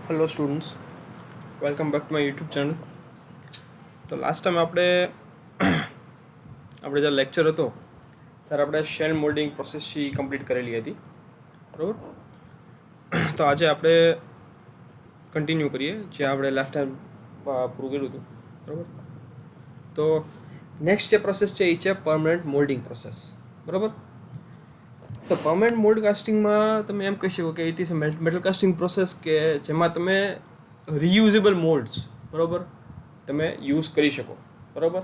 Hello students, welcome back to my YouTube channel. તો last time આપણે જે lecture હતો ત્યારે આપણે શેલ મોલ્ડિંગ પ્રોસેસથી કમ્પ્લીટ કરેલી હતી, બરાબર. તો આજે આપણે કન્ટિન્યુ કરીએ જે આપણે લાસ્ટ ટાઈમ પૂરું કર્યું હતું, બરાબર. તો નેક્સ્ટ જે પ્રોસેસ છે એ છે પરમનન્ટ મોલ્ડિંગ પ્રોસેસ, બરાબર. તો પરમનન્ટ મોલ્ડ કાસ્ટિંગમાં તમે એમ કહી શકો કે it is a metal casting process કે જેમાં તમે રિયુઝેબલ મોલ્ડ્સ, બરાબર, તમે યુઝ કરી શકો, બરાબર,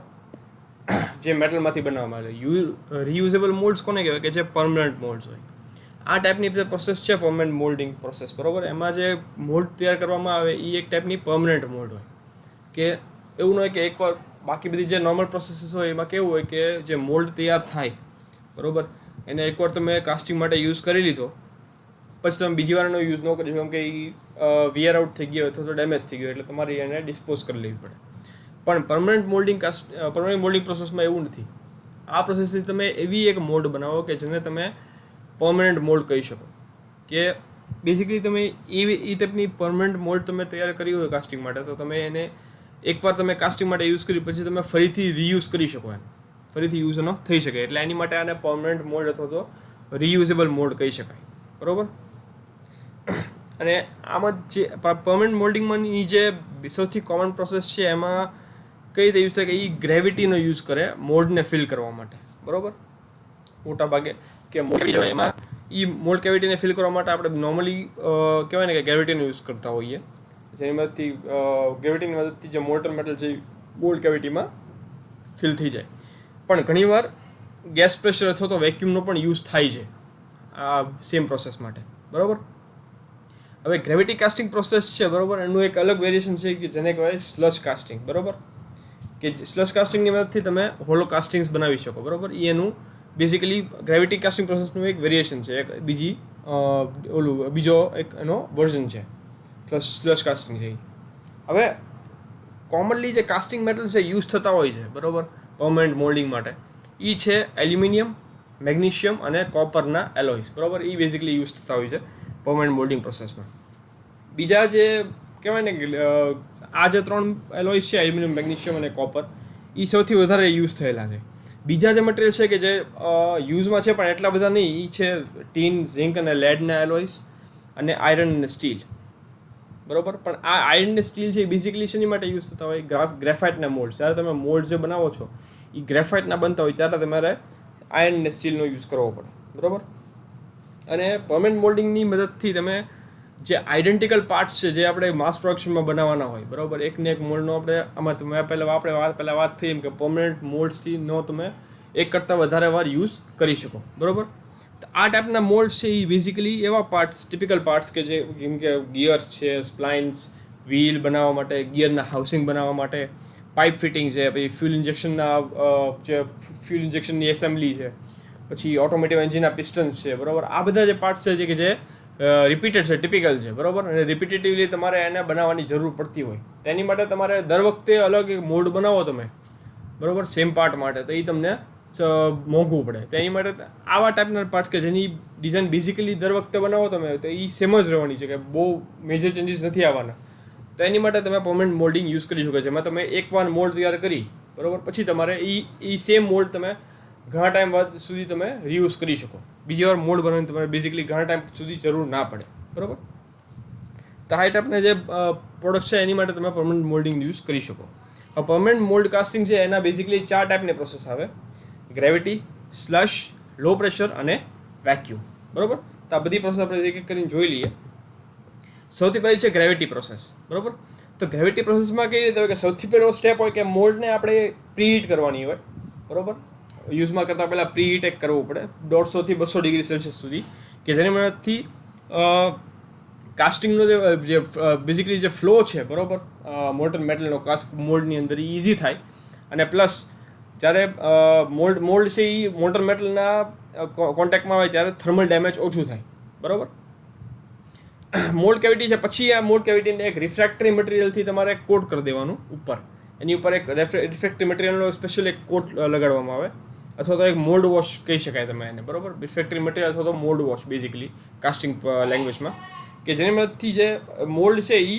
જે મેટલમાંથી બનાવવામાં આવે. રિયુઝેબલ મોલ્ડ્સ કોને કહેવાય કે જે પરમનન્ટ મોલ્ડ્સ હોય. આ ટાઈપની જે પ્રોસેસ છે પરમનન્ટ મોલ્ડિંગ પ્રોસેસ, બરાબર. એમાં જે મોલ્ડ તૈયાર કરવામાં આવે એ એક ટાઈપની પરમનન્ટ મોલ્ડ હોય કે એવું ન હોય કે એકવાર બાકી બધી જે નોર્મલ પ્રોસેસીસ હોય એમાં કેવું હોય કે જે મોલ્ડ તૈયાર થાય, બરાબર, એને એકવાર તમે કાસ્ટિંગ માટે યુઝ કરી લીધો પછી તમે બીજી વાર એનો યુઝ ન કરી શકો કેમ કે એ વિયર આઉટ થઈ ગયો અથવા તો ડેમેજ થઈ ગયો એટલે તમારે એને ડિસ્પોઝ કરી લેવી પડે. પણ પરમનન્ટ મોલ્ડિંગ પ્રોસેસમાં એવું નથી. આ પ્રોસેસથી તમે એવી એક મોલ્ડ બનાવો કે જેને તમે પરમનન્ટ મોલ્ડ કહી શકો કે બેઝિકલી તમે એ ટાઈપની પરમનન્ટ મોલ્ડ તમે તૈયાર કરી હોય કાસ્ટિંગ માટે તો તમે એને એકવાર તમે કાસ્ટિંગ માટે યુઝ કરી પછી તમે ફરીથી રીયુઝ કરી શકો, એને ફરીથી યુઝ એનો થઈ શકે. એટલે એની માટે આને પરમનન્ટ મોલ્ડ અથવા તો રીયુઝેબલ મોલ્ડ કહી શકાય, બરાબર. અને આમાં જે પરમનન્ટ મોલ્ડિંગમાંની જે સૌથી કોમન પ્રોસેસ છે એમાં કઈ રીતે યુઝ થાય કે એ ગ્રેવિટીનો યુઝ કરે મોલ્ડને ફિલ કરવા માટે, બરાબર. મોટા ભાગે કે એમાં એ મોલ્ડ કેવિટીને ફિલ કરવા માટે આપણે નોર્મલી કહેવાય ને કે ગ્રેવિટીનો યુઝ કરતા હોઈએ, જેની મદદથી ગ્રેવિટીની મદદથી જે મોલ્ટન મેટલ જે મોલ્ડ કેવિટીમાં ફિલ થઈ જાય. પણ ઘણીવાર ગેસ પ્રેશર અથવા તો વેક્યુમનો પણ યુઝ થાય છે આ સેમ પ્રોસેસ માટે, બરાબર. હવે ગ્રેવિટી કાસ્ટિંગ પ્રોસેસ છે, બરાબર, એનું એક અલગ વેરિએશન છે કે જેને કહેવાય સ્લશ કાસ્ટિંગ, બરાબર. કે સ્લશ કાસ્ટિંગની મદદથી તમે હોલો કાસ્ટિંગ્સ બનાવી શકો, બરાબર. એ એનું બેઝિકલી ગ્રેવિટી કાસ્ટિંગ પ્રોસેસનું એક વેરિએશન છે, એક બીજો એક એનો વર્ઝન છે સ્લશ કાસ્ટિંગ છે. હવે કોમનલી જે કાસ્ટિંગ મેટલ છે યુઝ થતા હોય છે, બરાબર, પરમનન્ટ મોલ્ડિંગ માટે એ છે એલ્યુમિનિયમ, મેગ્નેશિયમ અને કોપરના એલોયસ, બરાબર. એ બેઝિકલી યુઝ થતા હોય છે પરમનન્ટ મોલ્ડિંગ પ્રોસેસમાં. બીજા જે કહેવાય ને કે આ જે 3 એલોયસ છે એલ્યુમિનિયમ, મેગ્નેશિયમ અને કોપર એ સૌથી વધારે યુઝ થયેલા છે. બીજા જે મટીરિયલ છે કે જે યુઝમાં છે પણ એટલા બધા નહીં એ છે ટીન, ઝિંક અને લેડના એલોયસ અને આયરન અને સ્ટીલ, બરાબર. પણ આ આયર્ન અને સ્ટીલ છે એ બેઝિકલી શેની માટે યુઝ થતા હોય ગ્રેફાઇટના મોલ્ડ. જ્યારે તમે મોલ્ડ જે બનાવો છો એ ગ્રેફાઇટના બનતા હોય ત્યારે તમારે આયર્ન અને સ્ટીલનો યુઝ કરવો પડે, બરાબર. અને પરમનન્ટ મોલ્ડિંગની મદદથી તમે જે આઇડેન્ટિકલ પાર્ટ્સ છે જે આપણે માસ પ્રોડક્શનમાં બનાવવાના હોય, બરાબર, એકને એક મોલ્ડનો આપણે પહેલાં વાત થઈ એમ કે પરમનન્ટ મોલ્ડ્સથી તમે એક કરતાં વધારે વાર યુઝ કરી શકો, બરાબર. આ ટાઈપના મોલ્ડ્સ છે એ બેઝિકલી એવા પાર્ટ્સ, ટિપિકલ પાર્ટ્સ કે જે જેમ કે ગિયર્સ છે, સ્પ્લાઇન્સ, વ્હીલ બનાવવા માટે, ગિયરના હાઉસિંગ બનાવવા માટે, પાઇપ ફિટિંગ છે, પછી ફ્યુલ ઇન્જેક્શનની એસેમ્બલી છે, પછી ઓટોમેટિવ એન્જિનના પિસ્ટન્સ છે, બરાબર. આ બધા જે પાર્ટ્સ છે કે જે રિપીટેડ છે, ટિપિકલ છે, બરાબર. અને રિપીટેટિવલી તમારે એને બનાવવાની જરૂર પડતી હોય તેની માટે તમારે દર વખતે અલગ એક મોલ્ડ બનાવો તમે, બરાબર, સેમ પાર્ટ માટે, તો એ તમને મોંઘવું પડે. તેની માટે આવા ટાઈપના પાર્ટ્સ કે જેની ડિઝાઇન બેઝિકલી દર વખતે બનાવો તમે તો એ સેમ જ રહેવાની છે કે બહુ મેજર ચેન્જીસ નથી આવવાના. તો એની માટે તમે પરમનન્ટ મોલ્ડિંગ યુઝ કરી શકો છો જેમાં તમે એકવાર મોલ્ડ તૈયાર કરી, બરાબર, પછી તમારે એ સેમ મોલ્ડ તમે ઘણા ટાઈમ સુધી તમે રીયુઝ કરી શકો. બીજી વાર મોલ્ડ બનાવવાની તમારે બેઝિકલી ઘણા ટાઈમ સુધી જરૂર ના પડે, બરાબર. તો આ ટાઈપના જે પ્રોડક્ટ છે એની માટે તમે પરમનન્ટ મોલ્ડિંગ યુઝ કરી શકો. હવે પરમનન્ટ મોલ્ડ કાસ્ટિંગ છે એના બેઝિકલી 4 ટાઈપની પ્રોસેસ આવે: ગ્રેવિટી, સ્લશ, લો પ્રેશર અને વેક્યુમ, બરાબર. તો આ બધી પ્રોસેસ આપણે એક એક કરીને જોઈ લઈએ. સૌથી પહેલી છે ગ્રેવિટી પ્રોસેસ, બરાબર. તો ગ્રેવિટી પ્રોસેસમાં કઈ રીતે હોય કે સૌથી પહેલો સ્ટેપ હોય કે મોલ્ડને આપણે પ્રીહીટ કરવાની હોય, બરાબર. યુઝમાં કરતાં પહેલાં પ્રીહીટ કરવું પડે 150 થી 200 ડિગ્રી સેલ્સિયસ સુધી, કે જેની મદદથી કાસ્ટિંગનો જે બેઝિકલી જે ફ્લો છે, બરાબર, મોલ્ટન મેટલનો મોલ્ડની અંદર એ ઇઝી થાય. અને પ્લસ જ્યારે મોલ્ડ છે એ મોલ્ટન મેટલના કોન્ટેક્ટમાં આવે ત્યારે થર્મલ ડેમેજ ઓછું થાય, બરાબર. મોલ્ડ કેવિટી છે પછી આ મોલ્ડ કેવિટીને એક રિફ્રેક્ટરી મટીરિયલથી તમારે કોટ કરી દેવાનું ઉપર. એની ઉપર એક રિફ્રેક્ટરી મટીરિયલનો સ્પેશિયલ એક કોટ લગાડવામાં આવે અથવા તો એક મોલ્ડ વોશ કહી શકાય તમે એને, બરાબર. રિફ્રેક્ટરી મટીરિયલ અથવા તો મોલ્ડ વોશ બેઝિકલી કાસ્ટિંગ લેંગ્વેજમાં કે જેની મદદથી જે મોલ્ડ છે એ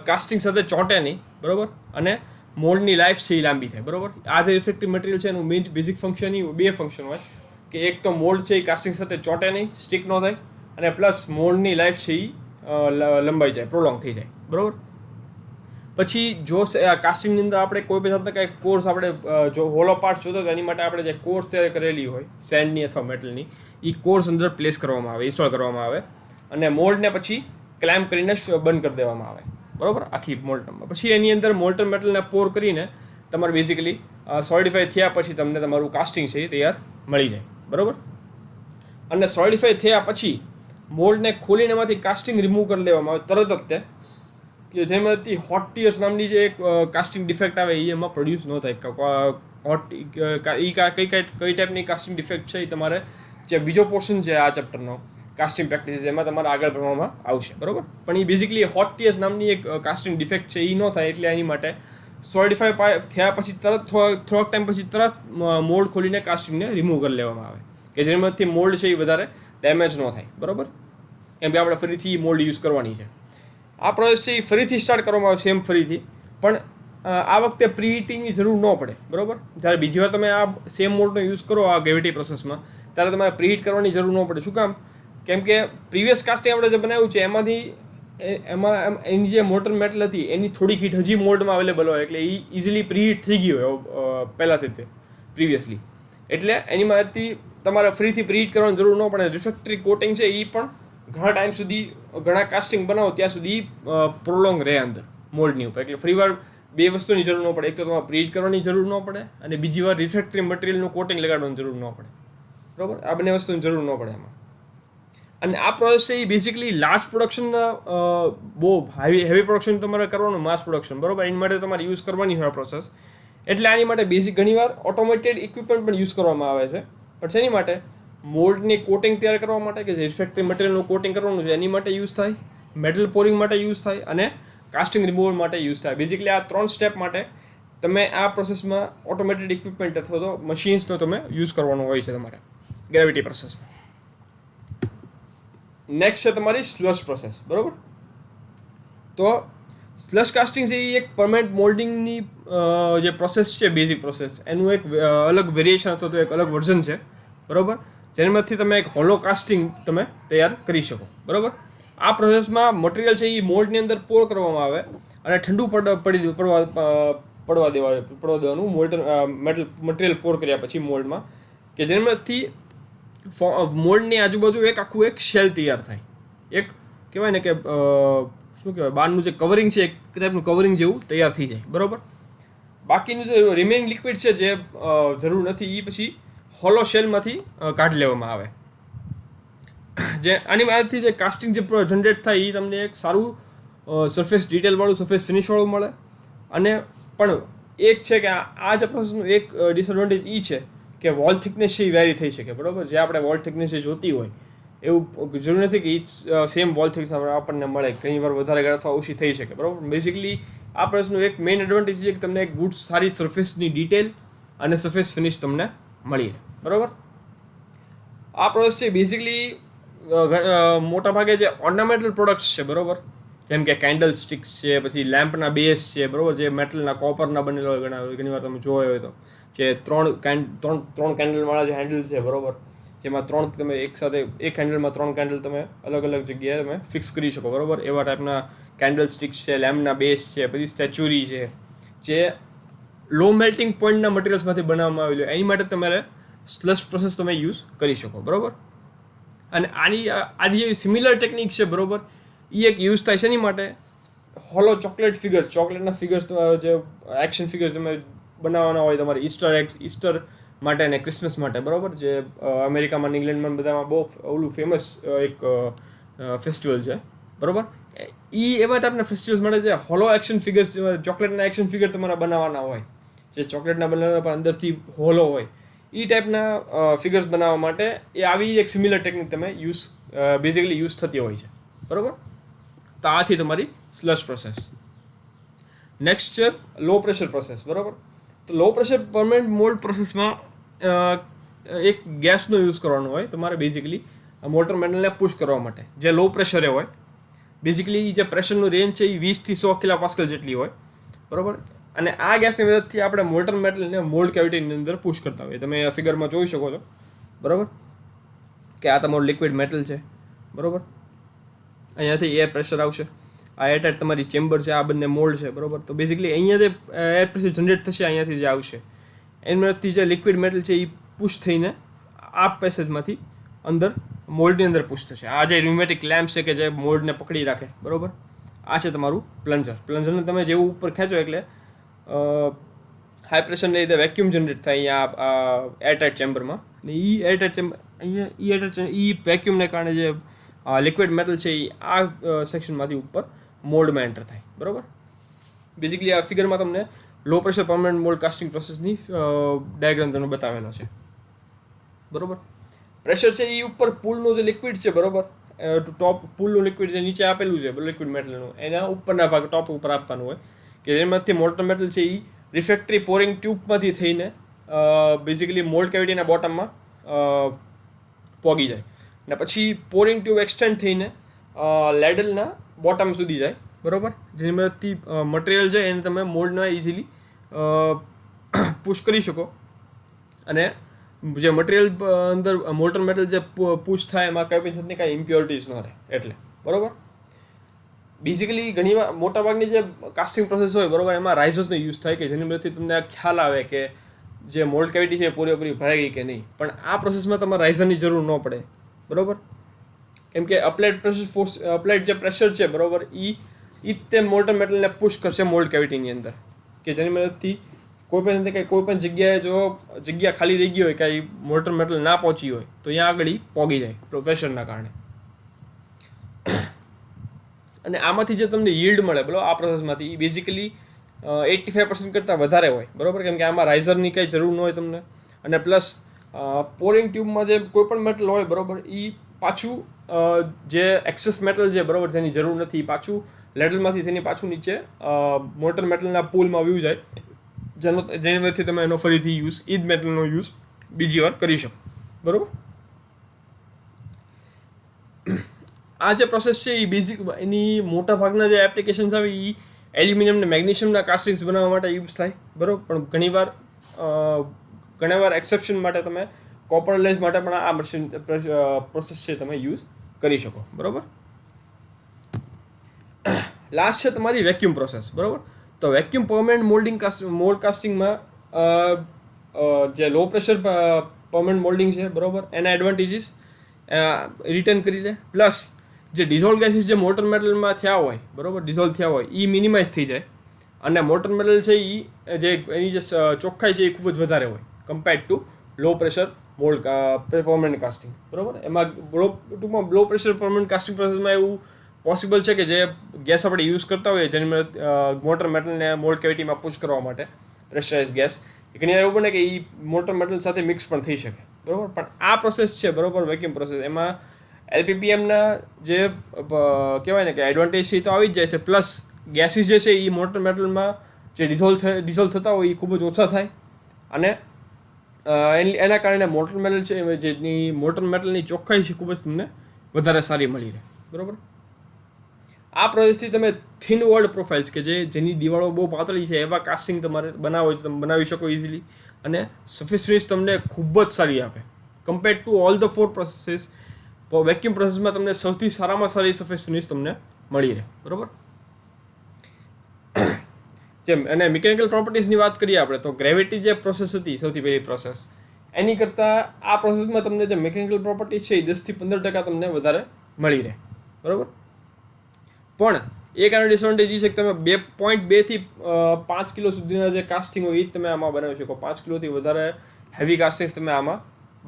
કાસ્ટિંગ સાથે ચોંટે નહીં, બરાબર, અને મોલ્ડની લાઈફ છે એ લાંબી થાય, બરાબર. આ જે રિફ્લેક્ટિવ મટીરિયલ છે એનું મેઇન બેઝિક ફંક્શન એ બે ફંક્શન હોય કે એક તો મોલ્ડ છે એ કાસ્ટિંગ સાથે ચોંટે નહીં, સ્ટિક ન થાય, અને પ્લસ મોલ્ડની લાઈફ છે એ લંબાઈ જાય, પ્રોલોંગ થઈ જાય, બરાબર. પછી જો કાસ્ટિંગની અંદર આપણે કોઈ પણ જાતના કાંઈ કોર્સ આપણે જો હોલો પાર્ટ જોતો તો એની માટે આપણે જે કોર્સ તૈયાર કરેલી હોય સેન્ડની અથવા મેટલની એ કોર્સ અંદર પ્લેસ કરવામાં આવે, ઇન્સ્ટોલ કરવામાં આવે, અને મોલ્ડને પછી ક્લેમ્પ કરીને બંધ કરી દેવામાં આવે, બરાબર, આખી મોલ્ટનમાં. પછી એની અંદર મોલ્ટન મેટલને પોર કરીને તમારે બેઝિકલી સોલિડિફાઈ થયા પછી તમને તમારું કાસ્ટિંગ છે એ તૈયાર મળી જાય, બરાબર. અને સોલિડિફાઈ થયા પછી મોલ્ડને ખોલીને એમાંથી કાસ્ટિંગ રિમૂવ કરી લેવામાં આવે તરત જ તે, કે જેમાંથી હોટ ટીયર્સ નામની જે એક કાસ્ટિંગ ડિફેક્ટ આવે એ એમાં પ્રોડ્યુસ ન થાય. કઈ ટાઈપની કાસ્ટિંગ ડિફેક્ટ છે એ તમારે જે બીજો પોર્શન છે આ ચેપ્ટરનો કાસ્ટિંગ પ્રેક્ટિસ એમાં તમારે આગળ ભણવામાં આવશે, બરાબર. પણ એ બેઝિકલી હોટ ટીયર્સ નામની એક કાસ્ટિંગ ડિફેક્ટ છે એ ન થાય એટલે એની માટે સોલિડિફાઈ થયા પછી તરત થોડોક ટાઈમ પછી તરત મોલ્ડ ખોલીને કાસ્ટિંગને રિમૂવ કરી લેવામાં આવે, કે જેમાંથી મોલ્ડ છે એ વધારે ડેમેજ ન થાય, બરાબર. કેમ કે આપણે ફરીથી મોલ્ડ યુઝ કરવાની છે. આ પ્રોસેસ છે એ ફરીથી સ્ટાર્ટ કરવામાં આવે સેમ ફરીથી, પણ આ વખતે પ્રીહીટિંગની જરૂર ન પડે, બરાબર. જ્યારે બીજી વાર તમે આ સેમ મોલ્ડનો યુઝ કરો આ ગ્રેવિટી પ્રોસેસમાં ત્યારે તમારે પ્રીહીટ કરવાની જરૂર ન પડે. શું કામ? કેમ કે પ્રીવિયસ કાસ્ટિંગ આપણે જે બનાવ્યું છે એમાં એની જે મોલ્ટન મેટલ હતી એની થોડીક હીટ હજી મોલ્ડમાં અવેલેબલ હોય, એટલે એ ઇઝીલી પ્રીહીટ થઈ ગઈ હોય પહેલાંથી તે પ્રીવિયસલી, એટલે એની માંથી તમારે ફરીથી પ્રીહીટ કરવાની જરૂર ન પડે. રિફ્રેક્ટરી કોટિંગ છે એ પણ ઘણા ટાઈમ સુધી ઘણા કાસ્ટિંગ બનાવો ત્યાં સુધી પ્રોલોંગ રહે અંદર મોલ્ડની ઉપર, એટલે ફરીવાર બે વસ્તુની જરૂર ન પડે. એક તો તમારે પ્રીહીટ કરવાની જરૂર ન પડે અને બીજી વાર રિફ્રેક્ટરી મટીરિયલનું કોટિંગ લગાડવાની જરૂર ન પડે, બરાબર. આ બંને વસ્તુની જરૂર ન પડે એમાં. અને આ પ્રોસેસ છે એ બેઝિકલી લાર્જ પ્રોડક્શન, બહુ હેવી પ્રોડક્શન તમારે કરવાનું, માસ પ્રોડક્શન, બરાબર, એની માટે તમારે યુઝ કરવાની હોય આ પ્રોસેસ. એટલે આની માટે બેઝિક ઘણીવાર ઓટોમેટેડ ઇક્વિપમેન્ટ પણ યુઝ કરવામાં આવે છે. પણ શેની માટે? મોલ્ડની કોટિંગ તૈયાર કરવા માટે, કે જે રિફ્રેક્ટરી મટીરિયલનું કોટિંગ કરવાનું છે એની માટે યુઝ થાય, મેટલ પોરિંગ માટે યુઝ થાય, અને કાસ્ટિંગ રિમૂવલ માટે યુઝ થાય. બેઝિકલી આ 3 સ્ટેપ માટે તમે આ પ્રોસેસમાં ઓટોમેટેડ ઇક્વિપમેન્ટ અથવા તો મશીન્સનો તમે યુઝ કરવાનો હોય છે તમારે ગ્રેવિટી પ્રોસેસમાં. નેક્સ્ટ છે તમારી સ્લશ પ્રોસેસ, બરાબર. તો સ્લશ કાસ્ટિંગ છે એ એક પરમેનન્ટ મોલ્ડિંગની જે પ્રોસેસ છે, બેઝિક પ્રોસેસ, એનું એક અલગ વેરિએશન અથવા તો એક અલગ વર્ઝન છે, બરાબર, જેનામાંથી તમે એક હોલો કાસ્ટિંગ તમે તૈયાર કરી શકો, બરાબર. આ પ્રોસેસમાં મટીરિયલ છે એ મોલ્ડની અંદર પોર કરવામાં આવે અને ઠંડુ પડવા દેવાનું મેટલ મટીરિયલ પોર કર્યા પછી મોલ્ડમાં, કે જેનામાંથી મોલ્ડની આજુબાજુ એક શેલ તૈયાર થાય. એક કહેવાય ને કે શું કહેવાય, બહારનું જે કવરિંગ છે એક ટાઈપનું કવરિંગ જેવું તૈયાર થઈ જાય, બરાબર. બાકીનું જે રિમેઇનિંગ લિક્વિડ છે જે જરૂર નથી એ પછી હોલો શેલમાંથી કાઢી લેવામાં આવે. જે આની મદદથી જે કાસ્ટિંગ જે જનરેટ થાય એ તમને એક સારું સરફેસ ડિટેલવાળું, સરફેસ ફિનિશવાળું મળે. અને પણ એક છે કે આ જે પ્રોસેસનું એક ડિસએડવાન્ટેજ એ છે કે વોલ થિકનેસ છે એ વેરી થઈ શકે, બરાબર. જે આપણે વોલ થિકનેસ જોતી હોય એવું જરૂર નથી કે એ સેમ વોલ થિકનેસ આપણને મળે, ઘણી વાર વધારે અથવા ઓછી થઈ શકે, બરાબર. બેઝિકલી આ પ્રોસેસનું એક મેઇન એડવાન્ટેજ છે કે તમને એક ગુડ સારી સરફેસની ડિટેલ અને સરફેસ ફિનિશ તમને મળી રહે, બરાબર. આ પ્રોસેસ છે બેઝિકલી મોટાભાગે જે ઓર્નામેન્ટલ પ્રોડક્ટ્સ છે, બરાબર, જેમ કે કેન્ડલ સ્ટિક્સ છે, પછી લેમ્પના બેઝ છે, બરાબર, જે મેટલના કોપરના બનેલા હોય, ઘણી વાર તમે જોયો હોય તો જે ત્રણ કેન્ડલવાળા જે હેન્ડલ છે, બરાબર, જેમાં તમે એક હેન્ડલમાં 3 કેન્ડલ તમે અલગ અલગ જગ્યાએ તમે ફિક્સ કરી શકો, બરાબર. એવા ટાઈપના કેન્ડલ સ્ટિક્સ છે, લેમ્પના બેઝ છે, પછી સ્ટેચ્યુરી છે, જે લો મેલ્ટિંગ પોઈન્ટના મટીરિયલ્સમાંથી બનાવવામાં આવેલું, એની માટે તમારે સ્લશ પ્રોસેસ તમે યુઝ કરી શકો, બરાબર. અને આની જે સિમિલર ટેકનિક છે, બરાબર, એ એક યુઝ થાય છે એની માટે હોલો ચોકલેટના ફિગર્સ જે એક્શન ફિગર્સ તમે બનાવવાના હોય તમારે ઈસ્ટર માટે અને ક્રિસમસ માટે, બરાબર, જે અમેરિકામાં, ઇંગ્લેન્ડમાં બધામાં બહુ ઓલું ફેમસ એક ફેસ્ટિવલ છે, બરાબર. એ એવા ટાઈપના ફેસ્ટિવલ્સ માટે જે હોલો એક્શન ફિગર્સ, ચોકલેટના એક્શન ફિગર તમારે બનાવવાના હોય, જે ચોકલેટના બનાવવા પણ અંદરથી હોલો હોય, એ ટાઈપના ફિગર્સ બનાવવા માટે એ આવી એક સિમિલર ટેકનિક તમે બેઝિકલી યુઝ થતી હોય છે, બરાબર. તો આથી તમારી સ્લશ પ્રોસેસ. નેક્સ્ટ છે લો પ્રેશર પ્રોસેસ, બરાબર. તો લો પ્રેશર પરમેનન્ટ મોલ્ડ પ્રોસેસમાં એક ગેસનો યુઝ કરવાનો હોય તમારે બેઝિકલી, મોલ્ટન મેટલને પુશ કરવા માટે, જે લો પ્રેશરે હોય. બેઝિકલી જે પ્રેશરનું રેન્જ છે એ 20 થી 100 કિલો પાસ્કલ જેટલી હોય, બરાબર. અને આ ગેસની મદદથી આપણે મોલ્ટન મેટલને મોલ્ડ કેવિટીની અંદર પુશ કરતા હોઈએ. તમે ફિગરમાં જોઈ શકો છો, બરાબર, કે આ તમારું લિક્વિડ મેટલ છે, બરાબર. અહીંયાથી એર પ્રેશર આવશે, આ એરટાઇટ તમારી ચેમ્બર છે, આ બંને મોલ્ડ છે, બરાબર. તો બેઝિકલી અહીંયા જે એર પ્રેશર જનરેટ થશે અહીંયાથી જે આવશે એની મદદથી જે લિક્વિડ મેટલ છે એ પુશ થઈને આ પેસેજમાંથી અંદર મોલ્ડની અંદર પુશ થશે. આ જે ન્યુમેટિક લેમ્પ છે કે જે મોલ્ડને પકડી રાખે, બરાબર. આ છે તમારું પ્લન્જર. પ્લન્જરને તમે જેવું ઉપર ખેંચો એટલે હાઈ પ્રેશરને લીધે વેક્યુમ જનરેટ થાય અહીંયા એરટાઇટ ચેમ્બરમાં. અને એ એરટાઇટ ચેમ્બર અહીંયા વેક્યુમને કારણે જે લિક્વિડ મેટલ છે એ આ સેક્શનમાંથી ઉપર મોલ્ડમાં એન્ટર થાય, બરાબર. બેઝિકલી આ ફિગરમાં તમને low pressure permanent mould casting પ્રોસેસની ડાયાગ્રામ તમને બતાવેલો છે, બરાબર. પ્રેશર છે એ ઉપર પુલનું જે લિક્વિડ છે, બરાબર, ટોપ પુલનું લિક્વિડ જે નીચે આપેલું છે લિક્વિડ મેટલનું, એના ઉપરના ભાગ ટોપ ઉપર આપવાનું હોય કે જેમાંથી મોલ્ટન મેટલ છે એ રિફ્રેક્ટરી પોરિંગ ટ્યુબમાંથી થઈને બેઝિકલી મોલ્ડ કેવિટીના બોટમમાં પોગી જાય. અને પછી પોરિંગ ટ્યુબ એક્સટેન્ડ થઈને લેડલના બોટમ સુધી જાય, બરાબર. જેની મદદથી મટીરિયલ છે એને તમે મોલ્ડમાં ઇઝીલી પુશ કરી શકો. અને જે મટીરિયલ અંદર મોલ્ટન મેટલ જે પુશ થાય એમાં કંઈ પણ જાતની કાંઈ ઇમ્પ્યોરિટીઝ ન રહે એટલે, બરાબર. બેઝિકલી ઘણીવાર મોટાભાગની જે કાસ્ટિંગ પ્રોસેસ હોય, બરાબર, એમાં રાઇઝર્સનો યુઝ થાય કે જેની મદદથી તમને ખ્યાલ આવે કે જે મોલ્ડ કેવિટી છે એ પૂરેપૂરી ભરાઈ ગઈ કે નહીં. પણ આ પ્રોસેસમાં તમારે રાઇઝરની જરૂર ન પડે, બરાબર. કેમ કે અપ્લાઇડ જે પ્રેશર છે, બરાબર, એ તે મોલ્ટન મેટલને પુશ કરશે મોલ્ડ કેવિટીની અંદર, કે જેની મદદથી કોઈ પણ જગ્યાએ જો જગ્યા ખાલી રહી ગઈ હોય કાંઈ મોલ્ટન મેટલ ના પહોંચી હોય તો અહીંયા આગળ પોગી જાય પ્રેશરના કારણે. અને આમાંથી જે તમને યીલ્ડ મળે, બરાબર, આ પ્રોસેસમાંથી એ બેઝિકલી 85% કરતાં વધારે હોય, બરાબર. કેમ કે આમાં રાઇઝરની કંઈ જરૂર ન હોય તમને. અને પ્લસ પોરિંગ ટ્યુબમાં જે કોઈ પણ મેટલ હોય, બરાબર, એ પાછું જે એક્સેસ મેટલ છે, બરાબર, જેની જરૂર નથી એ પાછું લેડલમાંથી થઈને પાછું નીચે મોલ્ટન મેટલના પુલમાં વ્યૂ જાય, જેની મદદથી તમે એનો ફરીથી યુઝ એ જ મેટલનો યુઝ બીજી વાર કરી શકો, બરાબર. આ જે પ્રોસેસ છે એ બેઝિક એની મોટા ભાગના જે એપ્લિકેશન્સ આવે એ એલ્યુમિનિયમ ને મેગ્નેશિયમના કાસ્ટિંગ્સ બનાવવા માટે યુઝ થાય, બરાબર. પણ ઘણીવાર એક્સેપ્શન માટે તમે કોપર લેસ માટે પણ આ મશીન પ્રોસેસ છે તમે યુઝ કરી શકો, બરાબર. લાસ્ટ છે તમારી વેક્યુમ પ્રોસેસ, બરાબર. તો વેક્યુમ પરમનન્ટ મોલ્ડ કાસ્ટિંગમાં જે લો પ્રેશર પરમનન્ટ મોલ્ડિંગ છે, બરાબર, એના એડવાન્ટેજીસ રિટર્ન કરી દે. પ્લસ જે ડિઝોલ્વ ગેસીસ જે મોલ્ટન મેટલમાં થયા હોય, બરાબર, ડિઝોલ્વ થયા હોય એ મિનિમાઇઝ થઈ જાય. અને મોલ્ટન મેટલ છે એ જે એની જે ચોખ્ખાઈ છે એ ખૂબ જ વધારે હોય compared to low pressure mould permanent casting, બરાબર. એમાં ટૂંકમાં લો પ્રેશર પરમનન્ટ કાસ્ટિંગ પ્રોસેસમાં એવું પોસિબલ છે કે જે ગેસ આપણે યુઝ કરતા હોઈએ જેની મોલ્ટન મેટલને મોલ્ડ કેવિટીમાં પુશ કરવા માટે પ્રેશરાઇઝ ગેસ ઘણી વાર એવું બને કે એ મોલ્ટન મેટલ સાથે મિક્સ પણ થઈ શકે, બરાબર. પણ આ પ્રોસેસ છે, બરાબર, વેક્યુમ પ્રોસેસ, એમાં એલપીપીએમના જે કહેવાય ને કે એડવાન્ટેજ છે તો આવી જ જાય છે. પ્લસ ગેસીસ જે છે એ મોલ્ટન મેટલમાં જે ડિઝોલ્વ થતા હોય એ ખૂબ જ ઓછા થાય. અને એના કારણે મોલ્ટન મેટલ છે જેની મોલ્ટન મેટલની ચોખ્ખાઈ છે ખૂબ જ તમને વધારે સારી મળી રહે, બરાબર. આ પ્રોસેસથી તમે થિન વોલ્ડ પ્રોફાઇલ્સ કે જેની દિવાળો બહુ પાતળી છે એવા કાસ્ટિંગ તમારે બનાવવો હોય તો તમે બનાવી શકો ઇઝીલી. અને સરફેસ ફિનિશ તમને ખૂબ જ સારી આપે compared to all the 4 processes. Vacuum પ્રોસેસમાં તમને સૌથી સારામાં સારી સરફેસ ફિનિશ તમને મળી રહે, બરાબર. જેમ અને મિકેનિકલ પ્રોપર્ટીઝની વાત કરીએ આપણે તો ગ્રેવિટી જે પ્રોસેસ હતી સૌથી પહેલી પ્રોસેસ એની કરતાં આ પ્રોસેસમાં તમને જે મિકેનિકલ પ્રોપર્ટીઝ છે એ 10 થી 15% તમને વધારે મળી રહે, બરાબર. પણ એક આનો ડિસએડવાન્ટેજ એ છે કે તમે 2.2 થી 5 કિલો સુધીના જે કાસ્ટિંગ હોય એ જ તમે આમાં બનાવી શકો. 5 કિલોથી વધારે હેવી કાસ્ટિંગ્સ તમે આમાં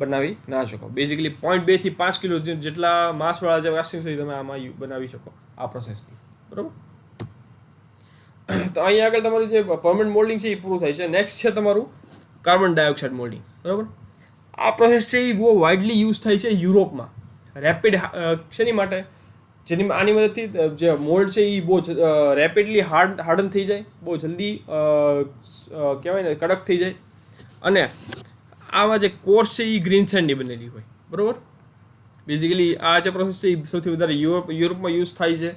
બનાવી ના શકો. બેઝિકલી 0.2 થી 5 કિલો જેટલા માસવાળા જે કાસ્ટિંગ્સ હોય તમે આમાં બનાવી શકો આ પ્રોસેસથી, બરાબર. તો અહીંયા આગળ તમારું જે પરમનન્ટ મોલ્ડિંગ છે એ પૂરું થાય છે. નેક્સ્ટ છે તમારું કાર્બન ડાયોક્સાઇડ મોલ્ડિંગ, બરાબર. આ પ્રોસેસ છે એ બહુ વાઇડલી યુઝ થાય છે યુરોપમાં. રેપિડ શેની માટે? જેની આની મદદથી જે મોલ્ડ છે એ બહુ રેપિડલી હાર્ડન થઈ જાય, બહુ જલ્દી કહેવાય ને કડક થઈ જાય. અને આમાં જે કોર્સ છે એ ગ્રીન સેન્ડની બનેલી હોય, બરાબર. બેઝિકલી આ જે પ્રોસેસ છે એ સૌથી વધારે યુરોપમાં યુઝ થાય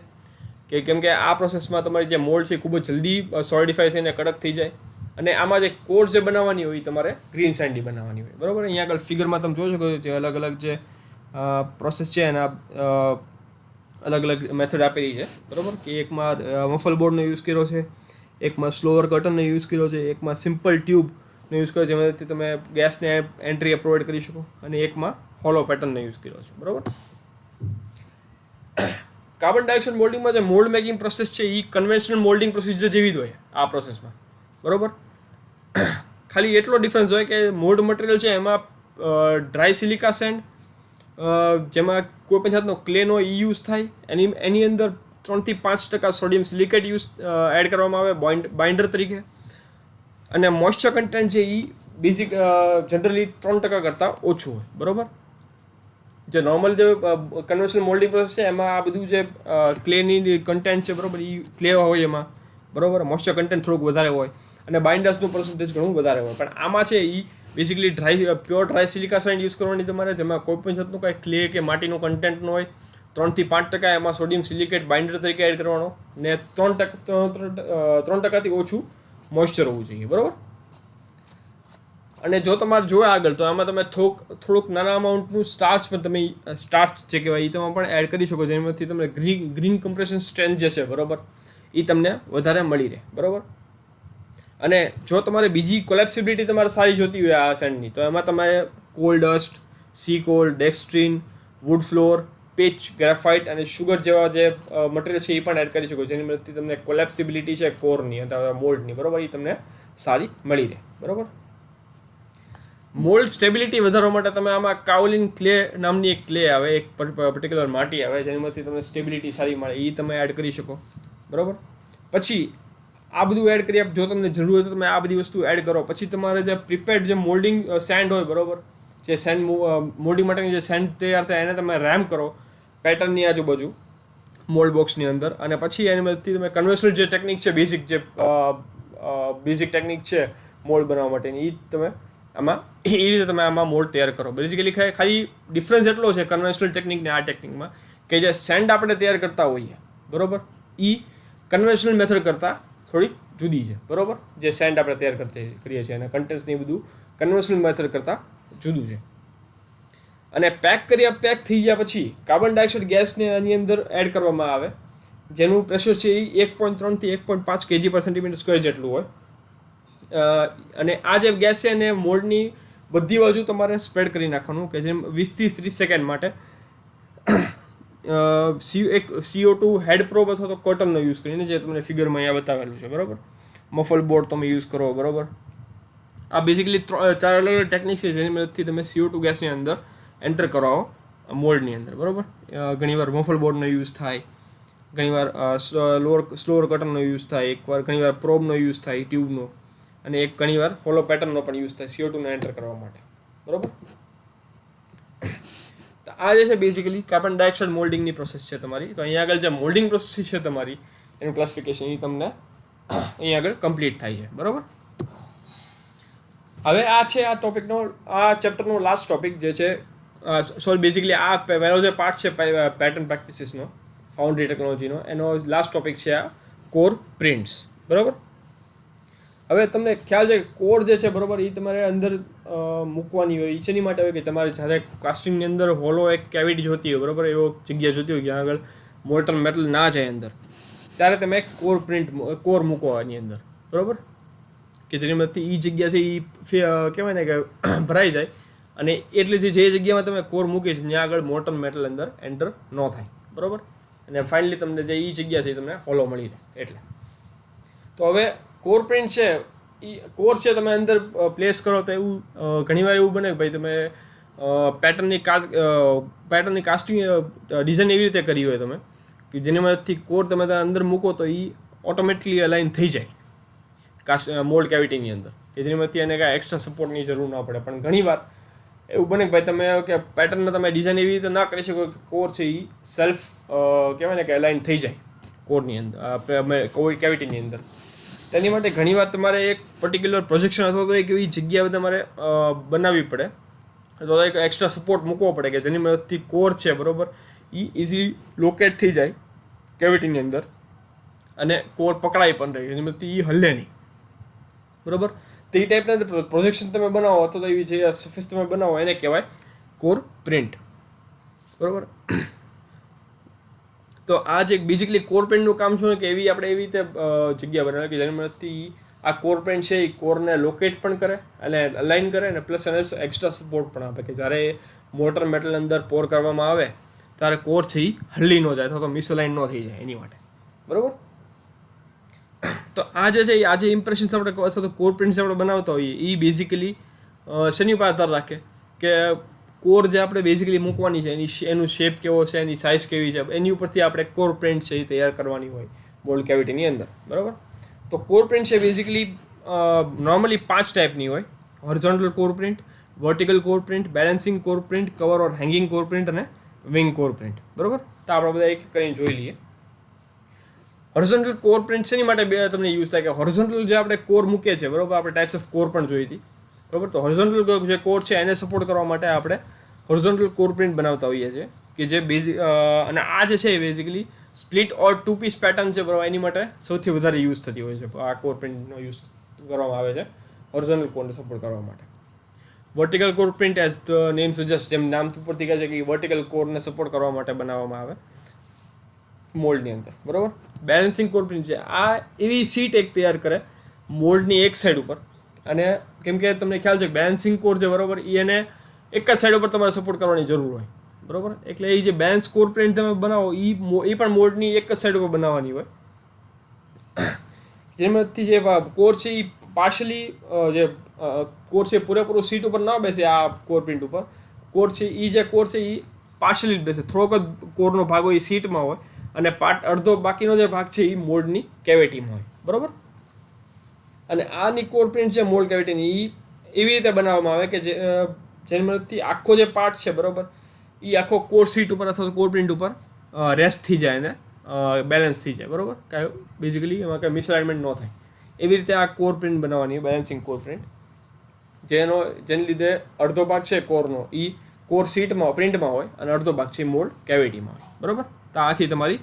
છે કેમ કે આ પ્રોસેસમાં તમારી જે મોલ્ડ છે એ ખૂબ જ જલ્દી સોલિડિફાઈ થઈને કડક થઈ જાય. અને આમાં જે કોર જે બનાવવાની હોય એ તમારે ગ્રીન સેન્ડી બનાવવાની હોય, બરાબર. અહીંયા આગળ ફિગરમાં તમે જોઈ શકો છો જે અલગ અલગ જે પ્રોસેસ છે એના અલગ અલગ મેથડ આપેલી છે, બરાબર. કે એકમાં મફલ બોર્ડનો યુઝ કર્યો છે, એકમાં સ્લોઅર કટરનો યુઝ કર્યો છે, એકમાં સિમ્પલ ટ્યુબનો યુઝ કર્યો છે જેમાંથી તમે ગેસને એન્ટ્રી પ્રોવાઈડ કરી શકો, અને એકમાં હોલો પેટર્નનો યુઝ કર્યો છે, બરાબર. કાર્બન ડાયોક્સાઇડ મોલ્ડિંગમાં જે મોલ્ડ મેકિંગ પ્રોસેસ છે એ કન્વેન્શનલ મોલ્ડિંગ પ્રોસિજર જેવી જ હોય આ પ્રોસેસમાં, બરાબર. ખાલી એટલો ડિફરન્સ હોય કે મોલ્ડ મટીરિયલ છે એમાં ડ્રાય સિલિકા સેન્ડ જેમાં કોઈ પણ જાતનો ક્લેનો યુઝ થાય, એની અંદર 3 થી 5% સોડિયમ સિલિકેટ એડ કરવામાં આવે બાઇન્ડર તરીકે, અને મોઇસ્ચર કન્ટેન્ટ છે એ બેઝિક જનરલી 3% કરતાં ઓછું હોય, બરાબર. જે નોર્મલ જે કન્વેન્શનલ મોલ્ડિંગ પ્રોસેસ છે એમાં આ બધું જે ક્લેની કન્ટેન્ટ છે, બરાબર, એ ક્લે હોય એમાં, બરાબર. મોઇસ્ચર કન્ટેન્ટ થોડુંક વધારે હોય અને બાઇન્ડર્સનું પર્સન્ટેજ ઘણું વધારે હોય. પણ આમાં છે એ basically pure dry silica sand use કરવાની તમારે, જેમાં કોઈ પણ જાતનું કાંઈ ક્લે કે માટીનું કન્ટેન્ટ ન હોય. 3 થી 5% એમાં સોડિયમ સિલિકેટ બાઇન્ડર તરીકે એડ કરવાનો, ને 3%થી ઓછું મોઇસ્ચર હોવું જોઈએ, બરાબર. અને જો તમારે જોવે આગળ તો આમાં તમે થોડુંક નાના અમાઉન્ટનું સ્ટાર્ચ પણ તમે સ્ટાર્ચ જે કહેવાય એ તમે પણ એડ કરી શકો, જેમાંથી તમને ગ્રીન કમ્પ્રેશન સ્ટ્રેન્થ જે છે, બરાબર, એ તમને વધારે મળી રહે, બરાબર. અને જો તમારે બીજી કોલેપ્સિબિલિટી તમારે સારી જોતી હોય આ સેન્ડની, તો એમાં તમારે coal dust, sea coal, dextrine, wood flour, pitch, graphite અને શુગર જેવા જે મટીરિયલ છે એ પણ એડ કરી શકો, જેની મદદથી તમને કોલેપ્સિબિલિટી છે કોરની અથવા મોલ્ડની, બરાબર, એ તમને સારી મળી રહે, બરાબર. મોલ્ડ સ્ટેબિલિટી વધારવા માટે તમે આમાં કાઓલિન ક્લે નામની એક ક્લે આવે, એક પર્ટિક્યુલર માટી આવે જેનામાંથી તમને સ્ટેબિલિટી સારી મળે, એ તમે એડ કરી શકો, બરાબર. પછી આ બધું એડ કરી જો તમને જરૂર હોય તો તમે આ બધી વસ્તુ એડ કરો. પછી તમારે જે પ્રિપેર્ડ જે મોલ્ડિંગ સેન્ડ હોય, બરાબર, જે સેન્ડ મોલ્ડિંગ માટેની જે સેન્ડ તૈયાર થાય એને તમે રેમ કરો પેટર્નની આજુબાજુ મોલ્ડ બોક્સની અંદર, અને પછી એની મદદથી તમે કન્વેન્શનલ જે ટેકનિક છે, બેઝિક ટેકનિક છે મોલ્ડ બનાવવા માટેની, એ તમે આમાં એ રીતે તમે આમાં મોલ્ડ તૈયાર કરો. બેઝિકલી ખાલી ડિફરન્સ એટલો છે કન્વેન્શનલ ટેકનિક ને આ ટેકનિકમાં કે જે સેન્ડ આપણે તૈયાર કરતા હોઈએ, બરાબર, એ કન્વેન્શનલ મેથડ કરતાં થોડીક જુદી છે, બરાબર. જે સેન્ડ આપણે તૈયાર કરીએ છીએ અને કન્ટેન્ટ્સની બધું કન્વેન્શનલ મેથડ કરતાં જુદું છે. અને પેક થઈ ગયા પછી કાર્બન ડાયોક્સાઇડ ગેસને એની અંદર એડ કરવામાં આવે, જેનું પ્રેશર છે એ 1.3 થી 1.5 kg/cm² જેટલું હોય. અને આ જે ગેસ છે એને મોલ્ડની બધી બાજુ તમારે સ્પ્રેડ કરી નાખવાનું, કે જેમ 20 થી 30 સેકન્ડ માટે એક CO2 હેડ પ્રોબ અથવા તો કોટનનો યુઝ કરીને, જે તમને ફિગરમાં અહીંયા બતાવેલું છે, બરાબર. મફલ બોર્ડ તમે યુઝ કરો, બરાબર. આ બેઝિકલી 4 અલગ અલગ ટેકનિક છે જેની મદદથી તમે CO2 ગેસની અંદર એન્ટર કરાવો મોલ્ડની અંદર, બરાબર. ઘણીવાર મફલ બોર્ડનો યુઝ થાય, ઘણીવાર સ્લોઅર કટરનો યુઝ થાય, ઘણીવાર પ્રોબનો યુઝ થાય ટ્યુબનો, અને ઘણીવાર હોલો પેટર્નનો પણ યુઝ થાય CO2 ને એન્ટર કરવા માટે, બરાબર. તો આ જે છે બેઝિકલી કાર્બન ડાયોક્સાઇડ મોલ્ડિંગની પ્રોસેસ છે તમારી. તો અહીંયા આગળ જે મોલ્ડિંગ પ્રોસેસ છે તમારી એનું ક્લાસિફિકેશન એ તમને અહીંયા આગળ કમ્પ્લીટ થાય છે, બરાબર. હવે આ છે આ ટોપિકનો, આ ચેપ્ટરનો લાસ્ટ ટોપિક જે છે, બેઝિકલી આ પહેલો જે પાર્ટ છે પેટર્ન પ્રેક્ટિસીસનો, ફાઉન્ડ્રી ટેકનોલોજીનો, એનો લાસ્ટ ટોપિક છે આ કોર પ્રિન્ટ્સ, બરાબર. હવે તમને ખ્યાલ છે કોર જે છે, બરાબર, એ તમારે અંદર મૂકવાની હોય. એ શેની માટે હોય કે તમારે જ્યારે કાસ્ટિંગની અંદર હોલો એક કેવિટી જોતી હોય, બરાબર, એવો જગ્યા જોતી હોય જ્યાં આગળ મોલ્ટન મેટલ ના જાય અંદર, ત્યારે તમે એક કોર મૂકો એની અંદર, બરાબર, કે જેની મદદથી એ જગ્યા છે એ કહેવાય ને કે ભરાઈ જાય, અને એટલે જે જગ્યામાં તમે કોર મૂકી છે ત્યાં આગળ મોલ્ટન મેટલ અંદર એન્ટર ન થાય, બરાબર. અને ફાઇનલી તમને જે એ જગ્યા છે એ તમને હોલો મળી રહે. એટલે તો હવે કોર પ્રિન્ટ છે એ કોર છે તમે અંદર પ્લેસ કરો તો એવું ઘણીવાર એવું બને કે ભાઈ તમે પેટર્નની કાસ્ટિંગ ડિઝાઇન એવી રીતે કરી હોય તમે કે જેની મદદથી કોર તમે અંદર મૂકો તો એ ઓટોમેટિકલી અલાઇન થઈ જાય મોલ્ડ કેવિટીની અંદર, કે જેની મદદથી એને કાંઈ એક્સ્ટ્રા સપોર્ટની જરૂર ન પડે. પણ ઘણીવાર એવું બને કે ભાઈ તમે કે પેટર્નને તમે ડિઝાઇન એવી રીતે ના કરી શકો કે કોર છે એ સેલ્ફ કહેવાય ને કે અલાઇન થઈ જાય કોરની અંદર, કેવિટીની અંદર. તેની માટે ઘણીવાર તમારે એક પર્ટિક્યુલર પ્રોજેક્શન અથવા તો એક એવી જગ્યા તમારે બનાવવી પડે તો એક એક્સ્ટ્રા સપોર્ટ મૂકવો પડે કે જેની મદદથી કોર છે બરાબર એ ઇઝીલી લોકેટ થઈ જાય કેવિટીની અંદર અને કોર પકડાઈ પણ રહે એની મદદથી એ હલે નહીં બરાબર. તો એ ટાઈપના પ્રોજેક્શન તમે બનાવો અથવા તો એવી જે સરફેસ તમે બનાવો એને કહેવાય કોર પ્રિન્ટ બરાબર. તો આ જે બેઝિકલી કોર પ્રિન્ટનું કામ શું કે એવી આપણે એવી રીતે જગ્યા બનાવે કે જેની મદદથી આ કોર પ્રિન્ટ છે એ કોરને લોકેટ પણ કરે અને અલાઇન કરે અને પ્લસ એને એક્સ્ટ્રા સપોર્ટ પણ આપે કે જ્યારે મોટર મેટલ અંદર પોર કરવામાં આવે ત્યારે કોર છે એ હલી ન જાય અથવા તો મિસઅલાઇન ન થઈ જાય એની માટે બરાબર. તો આ જે છે આ જે ઇમ્પ્રેશન્સ આપણે અથવા તો કોર પ્રિન્ટ્સ આપણે બનાવતા હોઈએ એ બેઝિકલી શેની પર આધાર રાખે કે કોર જે આપણે બેઝિકલી મૂકવાની છે એનું શેપ કેવો છે એની સાઇઝ કેવી છે એની ઉપરથી આપણે કોર પ્રિન્ટ છે એ તૈયાર કરવાની હોય મોલ્ડ કેવિટીની અંદર બરાબર. તો કોર પ્રિન્ટ છે બેઝિકલી નોર્મલી 5 ટાઈપની હોય: horizontal core print, vertical core print, balancing core print, cover or hanging core print અને વિંગ કોર પ્રિન્ટ બરાબર. તો આપણે બધા એક કરીને જોઈ લઈએ. હોરિઝોન્ટલ કોર પ્રિન્ટ શેની માટે તમને યુઝ થાય કે હોરિઝોન્ટલ જે આપણે કોર મૂકીએ છીએ બરાબર આપણે ટાઈપ્સ ઓફ કોર પણ જોઈ હતી બરાબર. તો હોરિઝોન્ટલ જે કોર છે એને સપોર્ટ કરવા માટે આપણે હોરિઝોન્ટલ કોર પ્રિન્ટ બનાવતા હોઈએ છીએ કે જે અને આ જે છે એ બેઝિકલી સ્પ્લિટ ઓર 2 પીસ પેટર્ન છે બરાબર એની માટે સૌથી વધારે યુઝ થતી હોય છે. આ કોર પ્રિન્ટનો યુઝ કરવામાં આવે છે હોરિઝોન્ટલ કોરને સપોર્ટ કરવા માટે. Vertical core print as the name suggest જેમ નામ ઉપરથી કહે છે કે વર્ટિકલ કોરને સપોર્ટ કરવા માટે બનાવવામાં આવે મોલ્ડની અંદર બરાબર. બેલેન્સિંગ કોર પ્રિન્ટ છે આ એવી સીટ એક તૈયાર કરે મોલ્ડની એક સાઈડ ઉપર અને કેમ કે તમને ખ્યાલ છે કે બેલેન્સિંગ કોર છે બરાબર એ એને એક જ સાઈડ ઉપર તમારે સપોર્ટ કરવાની જરૂર હોય બરાબર. એટલે એ જે બેલેન્સ કોર પ્રિન્ટ તમે બનાવો એ પણ મોલ્ડની એક જ સાઈડ ઉપર બનાવવાની હોય જેમાંથી જે કોર છે એ પાર્શલી જે કોર છે પૂરેપૂરું સીટ ઉપર ના બેસે આ કોર પ્રિન્ટ ઉપર કોર છે એ જે કોર છે એ પાર્શલી જ બેસે થોડોક જ કોરનો ભાગ હોય એ સીટમાં હોય અને અડધો બાકીનો જે ભાગ છે એ મોલ્ડની કેવિટીમાં હોય બરાબર. અને આની કોર પ્રિન્ટ છે મોલ્ડ કેવિટીની એ એવી રીતે બનાવવામાં આવે કે જેની મદદથી આખો જે પાર્ટ છે બરાબર એ આખો કોર સીટ ઉપર અથવા તો કોર પ્રિન્ટ ઉપર રેસ્ટ થઈ જાય અને બેલેન્સ થઈ જાય બરાબર. કાંઈ બેઝિકલી એમાં કાંઈ મિસઅલાઇનમેન્ટ ન થાય એવી રીતે આ કોર પ્રિન્ટ બનાવવાની બેલેન્સિંગ કોર પ્રિન્ટ જેને લીધે અડધો ભાગ છે કોરનો એ કોર સીટમાં પ્રિન્ટમાં હોય અને અડધો ભાગ છે મોલ્ડ કેવિટીમાં હોય બરાબર. તો આથી તમારી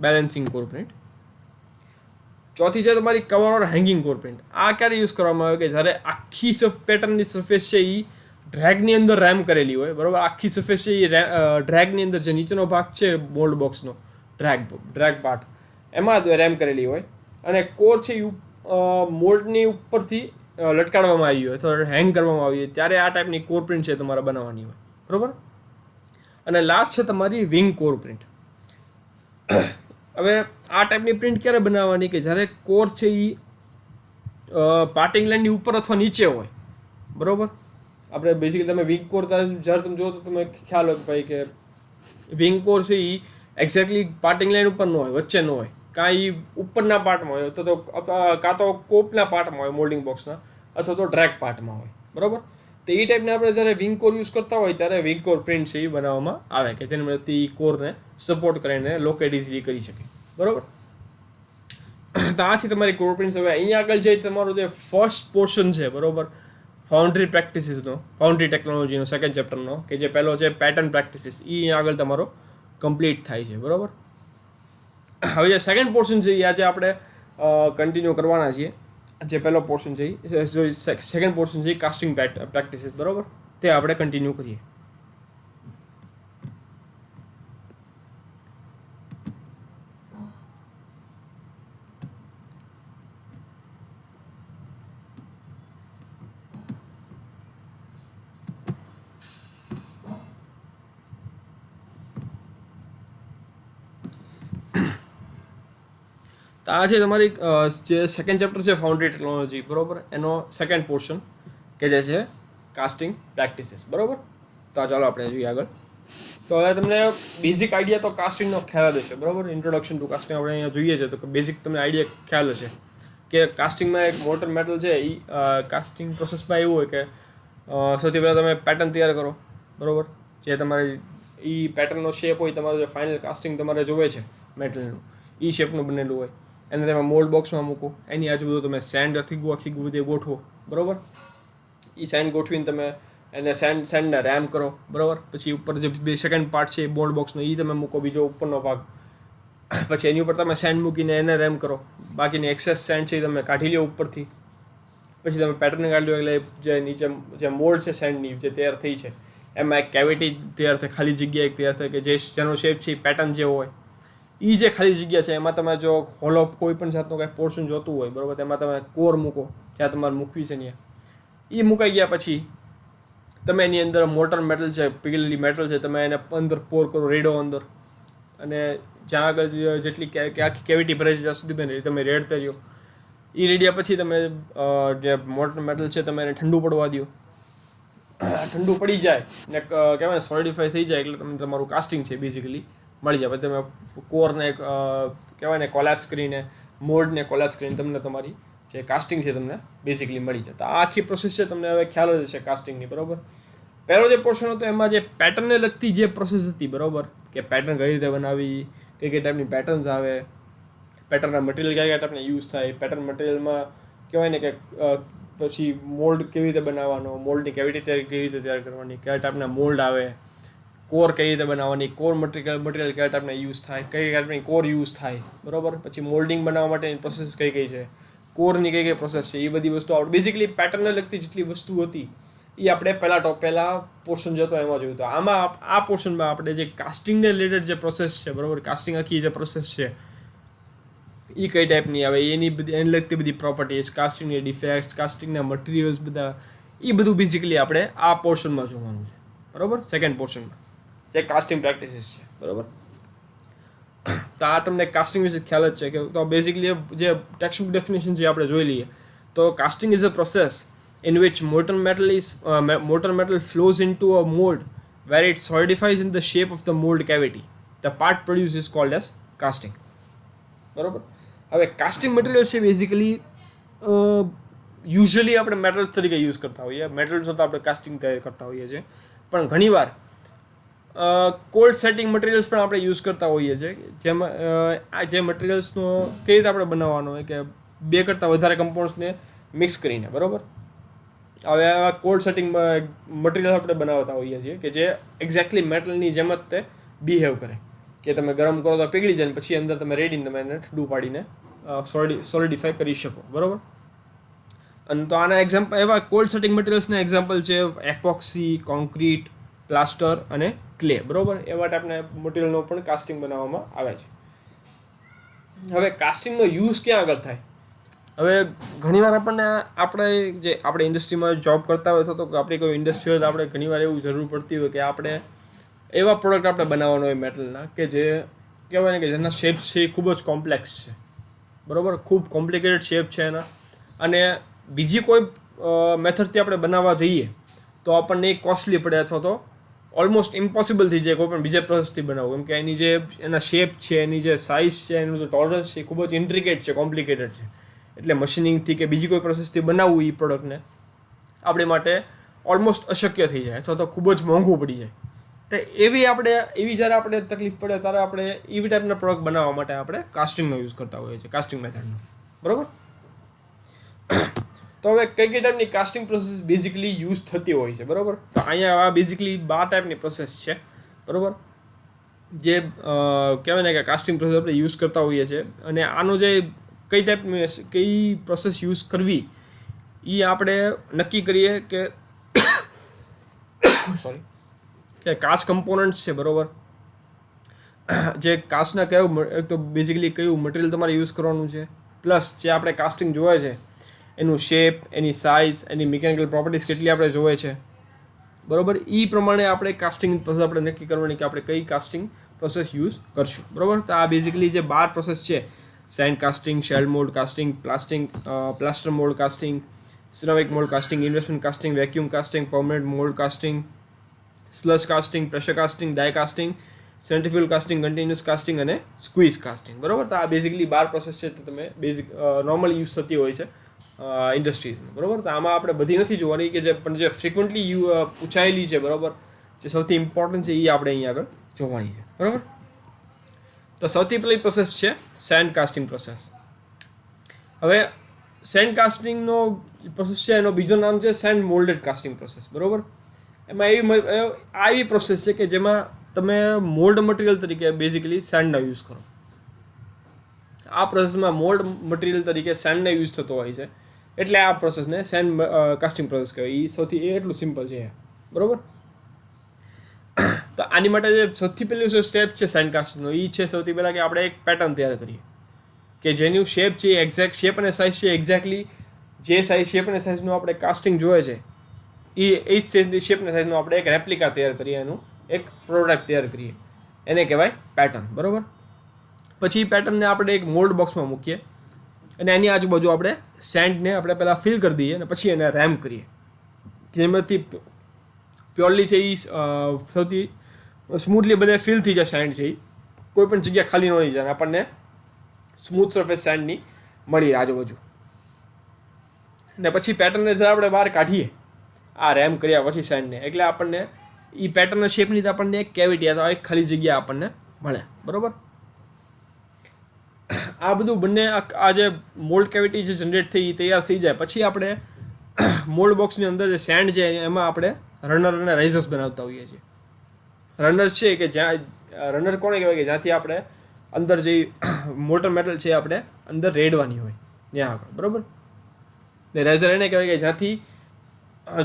બેલેન્સિંગ કોર પ્રિન્ટ. ચોથી છે તમારી cover or hanging core print. આ ક્યારે યુઝ કરવામાં આવે કે જ્યારે આખી પેટર્નની સરફેસ છે એ ડ્રેગની અંદર રેમ કરેલી હોય બરાબર. આખી સરફેસ છે એ ડ્રેગની અંદર જે નીચેનો ભાગ છે મોલ્ડ બોક્સનો ડ્રેગ પાર્ટ એમાં રેમ કરેલી હોય અને કોર છે એ મોલ્ડની ઉપરથી લટકાડવામાં આવી હોય અથવા હેંગ કરવામાં આવી હોય ત્યારે આ ટાઈપની કોર પ્રિન્ટ છે તમારે બનાવવાની હોય બરાબર. અને લાસ્ટ છે તમારી વિંગ કોર પ્રિન્ટ. હવે આ ટાઈપની પ્રિન્ટ ક્યારે બનાવવાની કે જ્યારે કોર છે એ પાર્ટિંગ લાઇનની ઉપર અથવા નીચે હોય બરાબર. આપણે બેઝિકલી તમે વિંગ કોર જ્યારે તમે જુઓ તો તમે ખ્યાલ હોય ભાઈ કે વિંગ કોર છે એ એક્ઝેક્ટલી પાર્ટિંગ લાઇન ઉપર ન હોય વચ્ચે ન હોય કાં એ ઉપરના પાર્ટમાં હોય તો કાં તો કોપના પાર્ટમાં હોય મોલ્ડિંગ બોક્સના અથવા તો ડ્રેગ પાર્ટમાં હોય બરાબર. તો એ ટાઈપને આપણે જ્યારે વિંગ કોર યુઝ કરતા હોય ત્યારે વિંગ કોર પ્રિન્ટ છે એ બનાવવામાં આવે કે તેની મદદથી કોરને સપોર્ટ કરીને લોકેટ ઇઝીલી કરી શકે બરાબર. તો આથી તમારી કોર પ્રિન્ટ. હવે અહીંયા આગળ જઈ તમારો જે ફર્સ્ટ પોર્શન છે બરાબર ફાઉન્ડ્રી પ્રેક્ટિસીસનો ફાઉન્ડ્રી ટેકનોલોજીનો સેકન્ડ ચેપ્ટરનો કે જે પહેલો છે પેટર્ન પ્રેક્ટિસીસ એ અહીંયા આગળ તમારો કમ્પ્લીટ થાય છે બરાબર. હવે જે સેકન્ડ પોર્શન છે એ આજે આપણે કન્ટિન્યુ કરવાના છીએ. જે પહેલો પોર્શન છે સેકન્ડ પોર્શન છે કાસ્ટિંગ પ્રેક્ટિસીસ બરાબર તે આપણે કન્ટિન્યુ કરીએ. તો આ છે તમારી જે સેકન્ડ ચેપ્ટર છે ફાઉન્ડ્રી ટેકનોલોજી બરાબર એનો સેકન્ડ પોર્શન કે જે છે કાસ્ટિંગ પ્રેક્ટિસીસ બરાબર. તો ચાલો આપણે જોઈએ આગળ. તો હવે તમને બેઝિક આઈડિયા તો કાસ્ટિંગનો ખ્યાલ જ હશે બરાબર. ઇન્ટ્રોડક્શન ટુ કાસ્ટિંગ આપણે અહીંયા જોઈએ છે તો બેઝિક તમને આઈડિયા ખ્યાલ હશે કે કાસ્ટિંગમાં એક મોટર મેટલ છે એ કાસ્ટિંગ પ્રોસેસમાં એવું હોય કે સૌથી પહેલાં તમે પેટર્ન તૈયાર કરો બરાબર. જે તમારી એ પેટર્નનો શેપ હોય તમારો જે ફાઇનલ કાસ્ટિંગ તમારે જોવે છે મેટલનું એ શેપનું બનેલું હોય એને તમે મોલ્ડ બોક્સમાં મૂકો. એની આજુબાજુ તમે સેન્ડ આખી ગોઠવો બરાબર. એ સેન્ડ ગોઠવીને તમે એને સેન્ડને રેમ કરો, બરાબર. પછી ઉપર જે સેકન્ડ પાર્ટ છે એ બોન્ડ બોક્સનો એ તમે મૂકો, બીજો ઉપરનો ભાગ. પછી એની ઉપર તમે સેન્ડ મૂકીને એને રેમ કરો. બાકીની એક્સેસ સેન્ડ છે એ તમે કાઢી લો ઉપરથી. પછી તમે પેટર્ન કાઢી લો એટલે જે નીચે જે મોલ્ડ છે સેન્ડની જે તૈયાર થઈ છે એમાં એક કેવિટી તૈયાર થાય, ખાલી જગ્યા એક તૈયાર થાય કે જેનો શેપ છે એ પેટર્ન જેવો હોય. એ જે ખાલી જગ્યા છે એમાં તમે જો હોલો કોઈ પણ જાતનું કાંઈ પોર્શન જોતું હોય, બરાબર, તેમાં તમે કોર મૂકો જ્યાં તમારે મૂકવી છે ત્યાં. એ મુકાઈ ગયા પછી તમે એની અંદર મોટર મેટલ છે, પીગળેલી મેટલ છે, તમે એને અંદર પોર કરો, રેડો અંદર. અને જ્યાં આગળ જેટલી આખી કેવિટી ભરાઈ ત્યાં સુધી તમે રેડતા રહ્યો. એ રેડ્યા પછી તમે જે મોટર મેટલ છે તમે એને ઠંડુ પડવા દો. ઠંડુ પડી જાય ને કહેવાય સોલિડિફાઈ થઈ જાય એટલે તમને તમારું કાસ્ટિંગ છે બેઝિકલી મળી જાય. પછી તમે કોરને કહેવાય ને કોલેપ્સ કરીને, મોલ્ડને કોલેપ્સ કરીને તમને તમારી જે કાસ્ટિંગ છે તમને બેઝિકલી મળી જાય. તો આ આખી પ્રોસેસ છે, તમને હવે ખ્યાલ જ છે કાસ્ટિંગની, બરાબર. પહેલો જે પોર્શન હતો એમાં જે પેટર્નને લગતી જે પ્રોસેસ હતી, બરાબર, કે પેટર્ન કઈ રીતે બનાવી, કઈ કઈ ટાઈપની પેટર્ન્સ આવે, પેટર્નના મટીરિયલ કયા કયા ટાઈપના યુઝ થાય, પેટર્ન મટીરિયલમાં કહેવાય ને કે પછી મોલ્ડ કેવી રીતે બનાવવાનો, મોલ્ડની કેવિટી કેવી રીતે તૈયાર કરવાની, કયા ટાઈપના મોલ્ડ આવે, કોર કઈ રીતે બનાવવાની, કોર મટીરિયલ કયા ટાઈપના યુઝ થાય, કઈ ટાઈપની કોર યુઝ થાય, બરાબર. પછી મોલ્ડિંગ બનાવવા માટેની પ્રોસેસ કઈ કઈ છે, કોરની કઈ કઈ પ્રોસેસ છે, એ બધી વસ્તુ આપણે બેઝિકલી પેટર્નને લગતી જેટલી વસ્તુ હતી એ આપણે પહેલા પોર્શન જતો એમાં જોયું. તો આમાં આ પોર્શનમાં આપણે જે કાસ્ટિંગને રિલેટેડ જે પ્રોસેસ છે, બરાબર, કાસ્ટિંગ આખી જે પ્રોસેસ છે એ કઈ ટાઈપની આવે, એને લગતી બધી પ્રોપર્ટીઝ, કાસ્ટિંગની ડિફેક્ટ્સ, કાસ્ટિંગના મટીરિયલ્સ બધા, એ બધું બેઝિકલી આપણે આ પોર્શનમાં જોવાનું છે, બરાબર, સેકન્ડ પોર્શનમાં જે કાસ્ટિંગ પ્રેક્ટિસીસ છે, બરાબર. તો આ તમને કાસ્ટિંગ વિશે ખ્યાલ જ છે કે તો બેઝિકલી જે ટેક્સ્ટબુક ડેફિનેશન જે આપણે જોઈ લઈએ તો casting is a process in which molten metal flows into a mold where it solidifies in the shape of the mold cavity. The part produced is called as casting. બરાબર. હવે casting material છે basically usually આપણે metal તરીકે use કરતા હોઈએ, metal તો આપણે casting તૈયાર કરતા હોઈએ છીએ, પણ ઘણીવાર કોલ્ડ સેટિંગ મટીરિયલ્સ પણ આપણે યુઝ કરતા હોઈએ છીએ, જેમાં આ જે મટીરિયલ્સનો કઈ રીતે આપણે બનાવવાનો હોય કે 2 કરતાં વધારે કમ્પાઉન્ડ્સને મિક્સ કરીને, બરાબર. હવે આવા કોલ્ડ સેટિંગ મટીરિયલ આપણે બનાવતા હોઈએ છીએ કે જે એક્ઝેક્ટલી મેટલની જેમ જ તે બિહેવ કરે, કે તમે ગરમ કરો તો પીગળી જાય ને પછી અંદર તમે રેડીને તમે એને ઠંડુ પાડીને સોલિડિફાઈ કરી શકો, બરાબર. અને તો આના એક્ઝામ્પલ એવા કોલ્ડ સેટિંગ મટીરિયલ્સના એક્ઝામ્પલ છે એપોક્સી, કોન્ક્રીટ, પ્લાસ્ટર અને ક્લે, બરાબર. એવા ટાઈપના મટીરિયલનો પણ કાસ્ટિંગ બનાવવામાં આવે છે. હવે કાસ્ટિંગનો યુઝ ક્યાં આગળ થાય? હવે ઘણીવાર આપણે ઇન્ડસ્ટ્રીમાં જોબ કરતા હોય તો આપણી કોઈ ઇન્ડસ્ટ્રી હોય તો આપણે ઘણીવાર એવું જરૂર પડતી હોય કે આપણે એવા પ્રોડક્ટ આપણે બનાવવાનો હોય મેટલના કે જે કહેવાય ને કે જેના શેપ્સ છે એ ખૂબ જ કોમ્પ્લેક્સ છે, બરાબર, ખૂબ કોમ્પ્લિકેટેડ શેપ છે એના. અને બીજી કોઈ મેથડથી આપણે બનાવવા જઈએ તો આપણને એ કોસ્ટલી પડે અથવા તો ઓલમોસ્ટ ઇમ્પોસિબલ થઈ જાય કોઈ પણ બીજા પ્રોસેસથી બનાવવું, કેમ કે એની જે એના શેપ છે, એની જે સાઇઝ છે, એનું જે ટોલરન્સ છે એ ખૂબ જ ઇન્ટ્રિકેટ છે, કોમ્પ્લિકેટેડ છે. એટલે મશીનિંગથી કે બીજી કોઈ પ્રોસેસથી બનાવવું એ પ્રોડક્ટને આપણી માટે ઓલમોસ્ટ અશક્ય થઈ જાય અથવા તો ખૂબ જ મોંઘું પડી જાય. તો એવી જ્યારે આપણે તકલીફ પડે ત્યારે આપણે એવી ટાઈપના પ્રોડક્ટ બનાવવા માટે આપણે કાસ્ટિંગનો યુઝ કરતા હોઈએ છીએ, કાસ્ટિંગ મેથડનો, બરાબર. તો હવે કઈ ટાઈપની કાસ્ટિંગ પ્રોસેસ બેઝિકલી યુઝ થતી હોય છે, બરાબર. તો અહીંયા આ બેઝિકલી 12 ટાઈપની પ્રોસેસ છે, બરાબર, જે કહેવાય ને કે કાસ્ટિંગ પ્રોસેસ આપણે યુઝ કરતા હોઈએ છીએ. અને આનો જે કઈ પ્રોસેસ યુઝ કરવી એ આપણે નક્કી કરીએ કે કે કાસ્ટ કમ્પોનન્ટ્સ છે, બરાબર. જે કાસ્ટના એક તો બેઝિકલી કયું મટીરિયલ તમારે યુઝ કરવાનું છે, પ્લસ જે આપણે કાસ્ટિંગ જોવે છે એનું શેપ, એની સાઇઝ, એની મિકેનિકલ પ્રોપર્ટીઝ કેટલી આપણે જોવે છે, બરાબર. એ પ્રમાણે આપણે કાસ્ટિંગ પ્રોસેસ આપણે નક્કી કરવાની કે આપણે કઈ કાસ્ટિંગ પ્રોસેસ યુઝ કરશું, બરાબર. તો આ બેઝિકલી જે 12 પ્રોસેસ છે, sand casting, shell mould casting, plaster mould casting, ceramic mould casting, investment casting, vacuum casting, permanent mould casting, slush casting, pressure casting, die casting, centrifugal casting, continuous casting અને squeeze casting, બરાબર. તો આ basically 12 process છે, તો તમે normally use થતી હોય છે ઇન્ડસ્ટ્રીઝમાં, બરાબર. તો આમાં આપણે બધી નથી જોવાની કે જે ફ્રિકવન્ટલી પૂછાયેલી છે, બરાબર, જે સૌથી ઇમ્પોર્ટન્ટ છે એ આપણે અહીંયા આગળ જોવાની છે, બરાબર. તો સૌથી પહેલી પ્રોસેસ છે સેન્ડ કાસ્ટિંગ પ્રોસેસ. હવે સેન્ડ કાસ્ટિંગનો પ્રોસેસ છે એનો બીજો નામ છે સેન્ડ મોલ્ડેડ કાસ્ટિંગ પ્રોસેસ, બરાબર. એમાં આ એવી પ્રોસેસ છે કે જેમાં તમે મોલ્ડ મટીરિયલ તરીકે બેઝિકલી સેન્ડનો યુઝ કરો. આ પ્રોસેસમાં મોલ્ડ મટીરિયલ તરીકે સેન્ડનો યુઝ થતો હોય છે, એટલે આ પ્રોસેસને સેન્ડ કાસ્ટિંગ પ્રોસેસ કહેવાય. એ એટલું સિમ્પલ છે, બરાબર. તો આની માટે જે સૌથી પહેલું સ્ટેપ છે સેન્ડ કાસ્ટિંગનો, એ છે સૌથી પહેલાં કે આપણે એક પેટર્ન તૈયાર કરીએ કે જેનું શેપ છે, એક્ઝેક્ટ શેપ અને સાઇઝ છે, એક્ઝેક્ટલી જે સાઇઝ શેપ અને સાઇઝનું આપણે કાસ્ટિંગ જોઈએ છે એ જ સાઇઝની શેપ અને સાઇઝનું આપણે એક રેપ્લિકા તૈયાર કરીએ, એનું એક પ્રોડક્ટ તૈયાર કરીએ, એને કહેવાય પેટર્ન, બરાબર. પછી એ પેટર્નને આપણે એક મોલ્ડ બોક્સમાં મૂકીએ અને એની આજુબાજુ આપણે સેન્ડને આપણે પહેલાં ફિલ કરી દઈએ અને પછી એને રેમ કરીએ, જેમાંથી પ્યોરલી છે એ સૌથી સ્મૂથલી બધે ફિલ થઈ જાય. સેન્ડ છે એ કોઈ પણ જગ્યા ખાલી ન રહી જાય, આપણને સ્મૂથ સરફેસ સેન્ડની મળી આજુબાજુ. ને પછી પેટર્નને જરા આપણે બહાર કાઢીએ આ રેમ કર્યા પછી સેન્ડને, એટલે આપણને એ પેટર્નના શેપની તો આપણને એક કેવિટી અથવા એક ખાલી જગ્યા આપણને મળે, બરાબર. આ બધું બંને આ જે મોલ્ડ કેવિટી જે જનરેટ થઈ એ તૈયાર થઈ જાય પછી આપણે મોલ્ડ બોક્સની અંદર જે સેન્ડ છે એમાં આપણે રનર અને રાઇઝર્સ બનાવતા હોઈએ છીએ. રનર્સ છે કે જ્યાં રનર કોને કહેવાય કે જ્યાંથી આપણે અંદર જે મોટર મેટલ છે આપણે અંદર રેડવાની હોય ત્યાં આગળ, બરાબર. ને રાઇઝર એને કહેવાય કે જ્યાંથી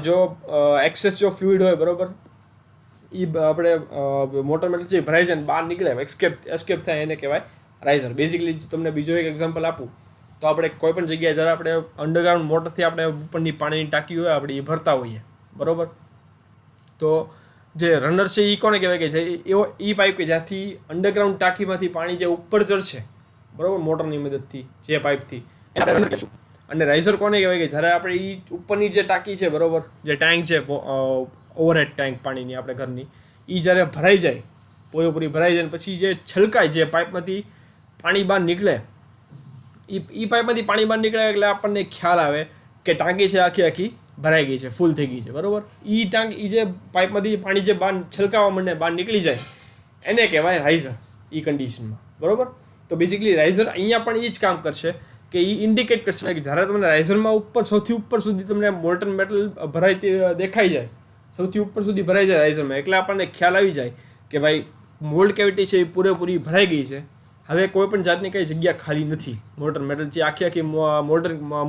જો એક્સેસ જો ફ્લુઇડ હોય, બરાબર, એ આપણે મોટર મેટલ છે ભરાઈ જાય બહાર નીકળે, એસ્કેપ થાય, એને કહેવાય રાઇઝર. બેઝિકલી તમને બીજો એક એક્ઝામ્પલ આપું તો આપણે કોઈ પણ જગ્યાએ જ્યારે આપણે અંડરગ્રાઉન્ડ મોટરથી આપણે ઉપરની પાણીની ટાંકી હોય આપણે એ ભરતા હોઈએ, બરાબર. તો જે રનર છે એ કોને કહેવાય કે છે એવો એ પાઇપ કે જ્યાંથી અંડરગ્રાઉન્ડ ટાંકીમાંથી પાણી જે ઉપર ચડશે, બરાબર, મોટરની મદદથી જે પાઇપથી, અને રાઇઝર કોને કહેવાય કે જ્યારે આપણે એ ઉપરની જે ટાંકી છે, બરાબર, જે ટેન્ક છે ઓવરહેડ ટેન્ક પાણીની આપણે ઘરની, એ જ્યારે ભરાઈ જાય, પૂરેપૂરી ભરાઈ જાય પછી જે છલકાય, જે પાઇપમાંથી પાણી બહાર નીકળે, એ પાઇપમાંથી પાણી બહાર નીકળે એટલે આપણને ખ્યાલ આવે કે ટાંકી છે આખી ભરાઈ ગઈ છે, ફૂલ થઈ ગઈ છે, બરાબર. એ જે પાઇપમાંથી પાણી જે બહાર છલકાવા માંડે, બહાર નીકળી જાય, એને કહેવાય રાઇઝર એ કન્ડિશનમાં, બરાબર. તો બેઝિકલી રાઇઝર અહીંયા પણ એ જ કામ કરશે કે એ ઇન્ડિકેટ કરશે કે જ્યારે તમને રાઇઝરમાં ઉપર સૌથી ઉપર સુધી તમને મોલ્ટન મેટલ ભરાઈ દેખાઈ જાય, સૌથી ઉપર સુધી ભરાઈ જાય રાઇઝરમાં, એટલે આપણને ખ્યાલ આવી જાય કે ભાઈ મોલ્ડ કેવિટી છે એ પૂરેપૂરી ભરાઈ ગઈ છે, હવે કોઈ પણ જાતની કંઈ જગ્યા ખાલી નથી, મોલ્ટન મેટલ જે આખી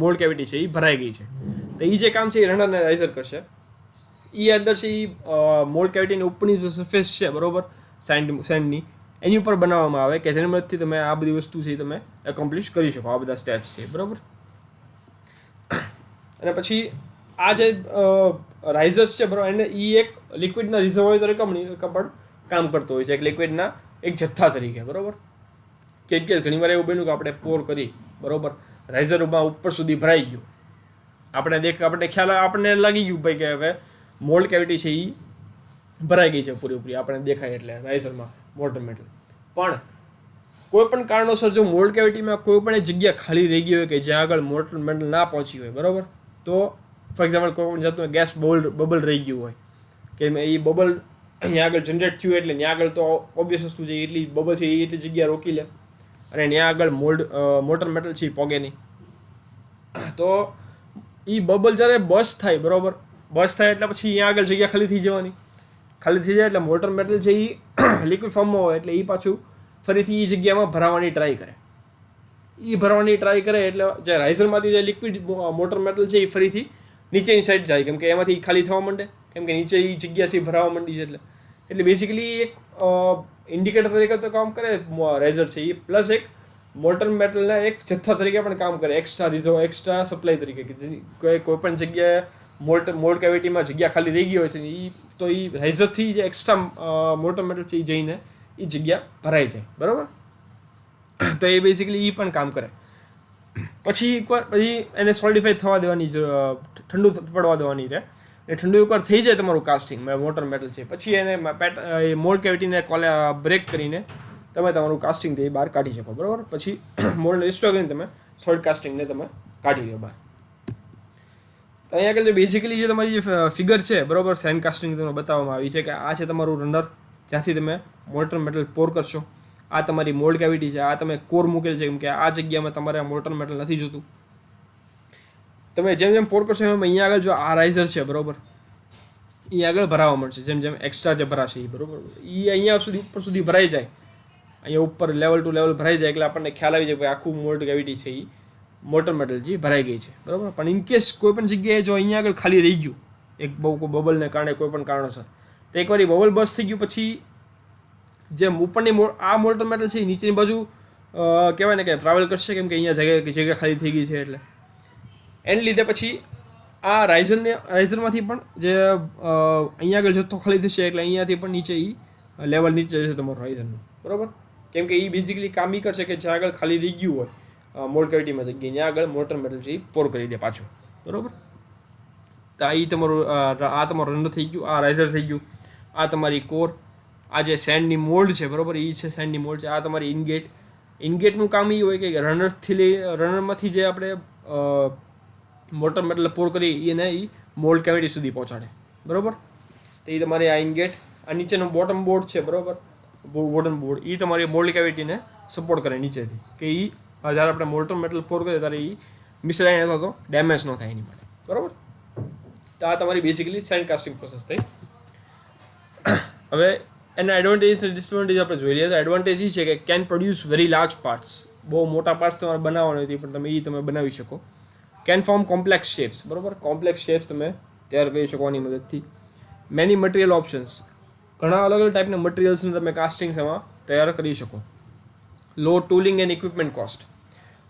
મોલ્ડ કેવિટી છે એ ભરાઈ ગઈ છે. તો એ જે કામ છે એ રનર અને રાઇઝર કરશે. એ અંદર છે એ મોલ્ડ કેવિટીની ઉપરની જે સરફેસ છે, બરાબર, સેન્ડની, એની ઉપર બનાવવામાં આવે કે જેની મદદથી તમે આ બધી વસ્તુ છે તમે એકોમ્પ્લિશ કરી શકો, આ બધા સ્ટેપ્સ છે, બરાબર. અને પછી આ જે રાઇઝર્સ છે, બરાબર, એને એ એક લિક્વિડના રિઝર્વોયર તરીકે પણ કામ કરતો હોય છે, એક લિક્વિડના એક જથ્થા તરીકે, બરાબર. કે ઘણી વાર એવું બન્યું કે આપણે પોર કરી, બરાબર, રાઇઝરમાં ઉપર સુધી ભરાઈ ગયું, આપણે ખ્યાલ આપણને લાગી ગયું ભાઈ કે હવે મોલ્ડ કેવિટી છે એ ભરાઈ ગઈ છે પૂરેપૂરી, આપણે દેખાય એટલે રાઇઝરમાં મોલ્ટન મેટલ. પણ કોઈ પણ કારણોસર જો મોલ્ડ કેવિટીમાં કોઈ પણ જગ્યા ખાલી રહી ગઈ હોય કે જ્યાં આગળ મોલ્ટન મેટલ ના પહોંચી હોય, બરાબર, તો ફોર એક્ઝામ્પલ કોઈ પણ જાતનું ગેસ બબલ રહી ગયું હોય કે એ બબલ અહીંયા આગળ જનરેટ થયું એટલે ત્યાં આગળ તો ઓબ્વિયસ વસ્તુ છે એટલી બબલ છે એ એટલી જગ્યા રોકી લે અને ત્યાં આગળ મોલ્ટન મેટલ છે એ પોગે નહીં. તો એ બબલ જ્યારે બસ્ટ થાય, બરાબર, બસ્ટ થાય એટલે પછી અહીંયા આગળ જગ્યા ખાલી થઈ જવાની, ખાલી થઈ જાય એટલે મોલ્ટન મેટલ છે એ લિક્વિડ ફોર્મમાં હોય એટલે એ પાછું ફરીથી એ જગ્યામાં ભરાવાની ટ્રાય કરે. એટલે જે રાઇઝરમાંથી જે લિક્વિડ મોલ્ટન મેટલ છે એ ફરીથી નીચેની સાઈડ જાય, કેમ કે એમાંથી ખાલી થવા માંડે, કેમ કે નીચે એ જગ્યા છે ભરાવા માંડી છે. એટલે બેઝિકલી એક ઇન્ડિકેટર તરીકે તો કામ કરે રાઇઝર છે એ, પ્લસ એક મોલ્ટન મેટલના એક જથ્થા તરીકે પણ કામ કરે, એક્સ્ટ્રા સપ્લાય તરીકે, કે કોઈ પણ જગ્યાએ મોલ્ડ કેવિટીમાં જગ્યા ખાલી રહી ગઈ હોય છે એ તો એ રાઇઝરથી જે એક્સ્ટ્રા મોલ્ટન મેટલ છે એ જઈને એ જગ્યા ભરાઈ જાય, બરાબર. તો એ બેઝિકલી એ પણ કામ કરે. પછી એને સોલિડિફાઈ થવા દેવાની, ઠંડુ પડવા દેવાની રહે, એ ઠંડુ એકવાર થઈ જાય તમારું કાસ્ટિંગ મોલ્ટન મેટલ છે, પછી એને મોલ્ડ કેવિટીને બ્રેક કરીને તમે તમારું કાસ્ટિંગ તે બહાર કાઢી શકો, બરાબર. પછી મોલ્ડ રિસ્ટોર કરીને તમે સોલિડ કાસ્ટિંગને તમે કાઢી લો બહાર. તો અહીંયા આગળ જે બેઝિકલી જે તમારી જે ફિગર છે, બરાબર, સેન્ડ કાસ્ટિંગ તમને બતાવવામાં આવી છે કે આ છે તમારું રનર જ્યાંથી તમે મોલ્ટન મેટલ પોર કરશો, આ તમારી મોલ્ડ કેવિટી છે, આ તમે કોર મૂકેલ છે, કેમ કે આ જગ્યામાં તમારે મોલ્ટન મેટલ નથી જોતું. તમે જેમ જેમ પોર કરશો એમ અહીંયા આગળ જો આ રાઇઝર છે, બરાબર, એ આગળ ભરાવા મળશે, જેમ જેમ એક્સ્ટ્રા જે ભરાશે એ, બરાબર, એ અહીંયા સુધી ઉપર સુધી ભરાઈ જાય, અહીંયા ઉપર લેવલ ટુ લેવલ ભરાઈ જાય એટલે આપણને ખ્યાલ આવી જાય કે આખું મોલ્ડ કેવિટી છે એ મોલ્ટન મેટલ જે ભરાઈ ગઈ છે, બરાબર. પણ ઇનકેસ કોઈ પણ જગ્યાએ જો અહીંયા આગળ ખાલી રહી ગયું એક બહુ બબલને કારણે કોઈ પણ કારણોસર, તો એકવાર એ બબલ બસ થઈ ગયું પછી જે ઉપરની આ મોલ્ટન મેટલ છે એ નીચેની બાજુ કહેવાય ને કે ટ્રાવેલ કરશે, કેમ કે અહીંયા જગ્યા ખાલી થઈ ગઈ છે એટલે એને લીધે પછી આ રાઇઝરમાંથી પણ જે અહીંયા આગળ જથ્થો ખાલી થશે એટલે અહીંયાથી પણ નીચે એ લેવલ નીચે જશે તમારું રાઇઝરનું, બરાબર. કેમ કે એ બેઝિકલી કામ એ કરશે કે જ્યાં આગળ ખાલી રહી ગયું હોય મોલ્ડ કેવિટીમાં જગ્યાએ ત્યાં આગળ મોલ્ટન મેટલ છે એ પોર કરી દે પાછું, બરાબર. તો આ તમારું રન થઈ ગયું, આ રાઇઝર થઈ ગયું, આ તમારી કોર, આ જે સેન્ડની મોલ્ડ છે, બરાબર, એ છે સેન્ડની મોલ્ડ છે. આ તમારી ઇનગેટનું કામ એ હોય કે રનરમાંથી જે આપણે મોલ્ટન મેટલ પોર કરી એને એ મોલ્ડ કેવિટી સુધી પહોંચાડે, બરાબર. તો એ તમારે આ ઇનગેટ, આ નીચેનો બોટમ બોર્ડ છે, બરાબર, બોટમ બોર્ડ, એ તમારી મોલ્ડ કેવિટીને સપોર્ટ કરે નીચેથી, કે એ જ્યારે આપણે મોલ્ટન મેટલ પોર કરીએ ત્યારે એ મિસલાઇન અથવા તો ડેમેજ ન થાય એની માટે, બરાબર. તો આ તમારી બેઝિકલી સેન્ડ કાસ્ટિંગ પ્રોસેસ થઈ. હવે એના એડવાન્ટેજ અને ડિસએડવાન્ટેજ આપણે જોઈ લઈએ. તો એડવાન્ટેજ એ છે કે can produce very large parts, બહુ મોટા પાર્ટ્સ તમારે બનાવવાના નથી પણ તમે બનાવી શકો. કેન ફોર્મ કોમ્પ્લેક્સ શેપ્સ, બરાબર, કોમ્પ્લેક્સ શેપ્સ તમે તૈયાર કરી શકો આની મદદથી. મેની મટીરિયલ ઓપ્શન્સ, ઘણા અલગ અલગ ટાઈપના મટીરિયલ્સને તમે કાસ્ટિંગ્સ એમાં તૈયાર કરી શકો. Low tooling and equipment cost,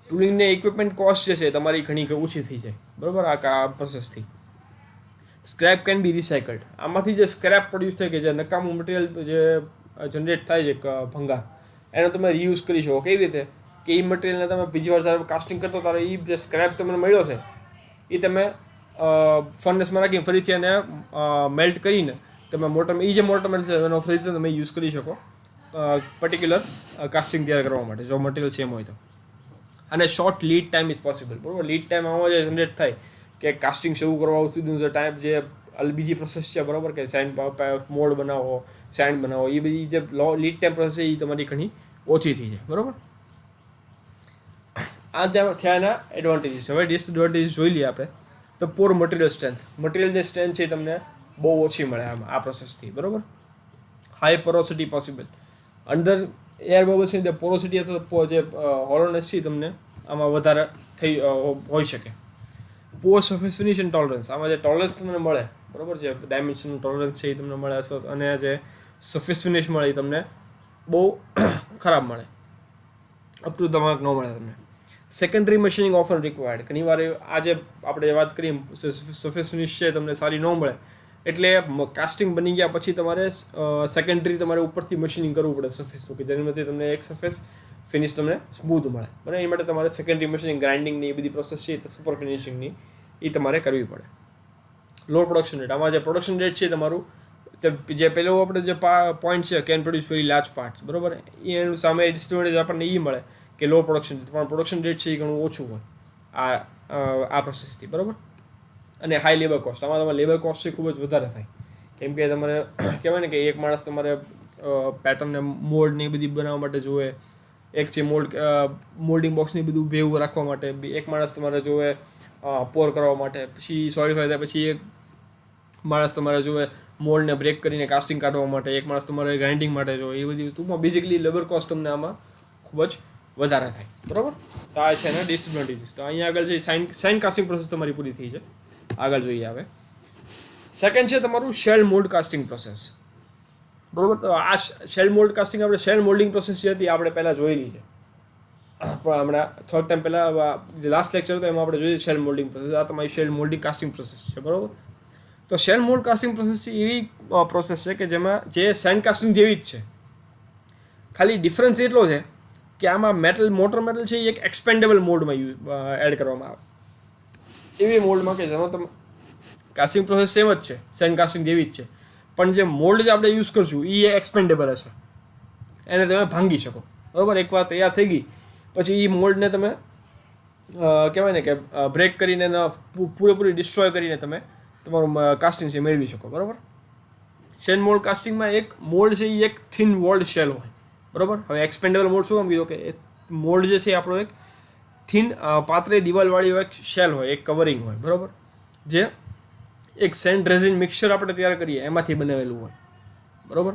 tooling ને ઇક્વિપમેન્ટ કોસ્ટ જે છે તમારી ઘણી ઓછી થઈ જાય, બરાબર, આ પ્રોસેસથી. સ્ક્રેપ કેન બી રિસાયકલ્ડ, આમાંથી જે સ્ક્રેપ પ્રોડ્યુસ થાય કે જે નકામું મટીરિયલ જે જનરેટ થાય છે ભંગાર, એનો તમે રીયુઝ કરી શકો. કેવી રીતે કે એ મટીરિયલને તમે બીજી વાર જ્યારે કાસ્ટિંગ કરતો ત્યારે એ જે સ્ક્રેપ તમને મળ્યો છે એ તમે ફર્નેસમાં રાખીને ફરીથી એને મેલ્ટ કરીને તમે જે મોટર મેટલ છે એનો ફરીથી તમે યુઝ કરી શકો પર્ટિક્યુલર કાસ્ટિંગ તૈયાર કરવા માટે, જો મટીરિયલ સેમ હોય તો. અને short lead time is possible, બરાબર. લીડ ટાઈમ આમાં જે જનરેટ થાય કે કાસ્ટિંગ શરૂ કરવા સુધીનો જે ટાઈમ, જે બીજી પ્રોસેસ છે, બરાબર, કે સેન્ડ મોલ્ડ બનાવો, સેન્ડ બનાવો, એ બધી જે લીડ ટાઈમ પ્રોસેસ છે એ તમારી ઘણી ઓછી થઈ જાય, બરાબર. આ જ્યાં થયા એના એડવાન્ટેજીસ. હવે ડિસએડવાન્ટેજીસ જોઈ લઈએ આપણે. તો પોર મટીરિયલ સ્ટ્રેન્થ, મટીરિયલની સ્ટ્રેન્થ છે તમને બહુ ઓછી મળે આમાં આ પ્રોસેસથી, બરાબર. હાઈ પોરોસિટી પોસિબલ, અંદર એર બબલ્સની જે પોરોસિટી અથવા જે હોલોનેસ છે તમને આમાં વધારે હોઈ શકે. Poor surface finish and tolerance, આમાં જે ટોલરન્સ તમને મળે, બરાબર, જે ડાયમેન્શન ટોલરન્સ છે એ તમને મળે, અથવા અને જે સરફેસ ફિનિશ મળે એ તમને બહુ ખરાબ મળે, અપ ટુ ધ માર્ક ન મળે તમને. સેકન્ડરી મશીનિંગ ઓફન રિક્વાયર્ડ, ઘણી વાર આજે આપણે વાત કરીએ સરફેસ ફિનિશ છે તમને સારી ન મળે એટલે કાસ્ટિંગ બની ગયા પછી તમારે સેકન્ડરી તમારે ઉપરથી મશીનિંગ કરવું પડે સરફેસનું, કે જેનામાંથી તમને એક સરફેસ ફિનિશ તમને સ્મૂથ મળે, બરાબર. એ માટે તમારે સેકન્ડરી મશીનિંગ, ગ્રાઇન્ડિંગની એ બધી પ્રોસેસ છે સુપર ફિનિશિંગની એ તમારે કરવી પડે. લો પ્રોડક્શન રેટ, આમાં જે પ્રોડક્શન રેટ છે તમારું જે પહેલો આપણે જે પોઈન્ટ છે can produce very large parts, બરાબર, એનું સામે ડિસએડવાન્ટેજ આપણને એ મળે કે લો પ્રોડક્શન રેટ, પણ પ્રોડક્શન રેટ છે એ ઘણું ઓછું હોય આ પ્રોસેસથી, બરાબર. અને હાઈ લેબર કોસ્ટ, આમાં તમારે લેબર કોસ્ટ છે ખૂબ જ વધારે થાય, કેમ કે તમારે કહેવાય ને કે એક માણસ તમારે પેટર્નને મોલ્ડને એ બધી બનાવવા માટે જોઈએ, એક છે મોલ્ડિંગ બોક્સની બધું ભેવું રાખવા માટે, એક માણસ તમારે જોવે પોર કરવા માટે, પછી સોલિફાય થાય પછી એક માણસ તમારે જોવે મોલ્ડને બ્રેક કરીને કાસ્ટિંગ કાઢવા માટે, એક માણસ તમારે ગ્રાઇન્ડિંગ માટે જોઈએ. એ બધી ટૂંકમાં બેઝિકલી લેબર કોસ્ટ તમને આમાં ખૂબ જ વધારે થાય, બરાબર. તો આ છે એના ડિસએડવાન્ટેજીસ. તો અહીંયા આગળ જે સાઇન કાસ્ટિંગ પ્રોસેસ તમારી પૂરી થઈ છે. આગળ જોઈએ હવે સેકન્ડ છે તમારું શેલ મોલ્ડ કાસ્ટિંગ પ્રોસેસ, બરાબર. તો આ શેલ મોલ્ડ કાસ્ટિંગ આપણે શેલ મોલ્ડિંગ પ્રોસેસ જે હતી આપણે પહેલાં જોયેલી છે, પણ હમણાં થોડાક ટાઈમ પહેલાં જે લાસ્ટ લેક્ચર હતો એમાં આપણે જોઈએ શેલ મોલ્ડિંગ પ્રોસેસ. આ તમારી શેલ મોલ્ડિંગ કાસ્ટિંગ પ્રોસેસ છે, બરાબર. તો શેલ મોલ્ડ કાસ્ટિંગ પ્રોસેસ છે એવી પ્રોસેસ છે કે જેમાં જે સેન્ડ કાસ્ટિંગ જેવી જ છે, ખાલી ડિફરન્સ એટલો છે કે આમાં મોટર મેટલ છે એ એક એક્સપેન્ડેબલ મોલ્ડમાં એડ કરવામાં આવે, એવી મોલ્ડમાં કે જેમાં તમે કાસ્ટિંગ પ્રોસેસ સેમ જ છે, સેન્ડ કાસ્ટિંગ જેવી જ છે, પણ જે મોલ્ડ જે આપણે યુઝ કરશું એ એક્સપેન્ડેબલ હશે, એને તમે ભાંગી શકો, બરાબર. એકવાર તૈયાર થઈ ગઈ પછી એ મોલ્ડને તમે કહેવાય ને કે બ્રેક કરીને પૂરેપૂરી ડિસ્ટ્રોય કરીને તમે તમારું કાસ્ટિંગ છે મેળવી શકો, બરાબર. શેલ મોલ્ડ કાસ્ટિંગમાં એક મોલ્ડ છે એ એક થિન વોલ્ડ શેલ હોય, બરાબર. હવે એક્સપેન્ડેબલ મોલ્ડ શું કામ કીધું કે એ મોલ્ડ જે છે આપણો એક થિન પાતળી દિવાલવાળી એક શેલ હોય, એક કવરિંગ હોય, બરાબર, જે એક સેન્ડ રેઝિન મિક્સચર આપણે તૈયાર કરીએ એમાંથી બનાવેલું હોય, બરાબર,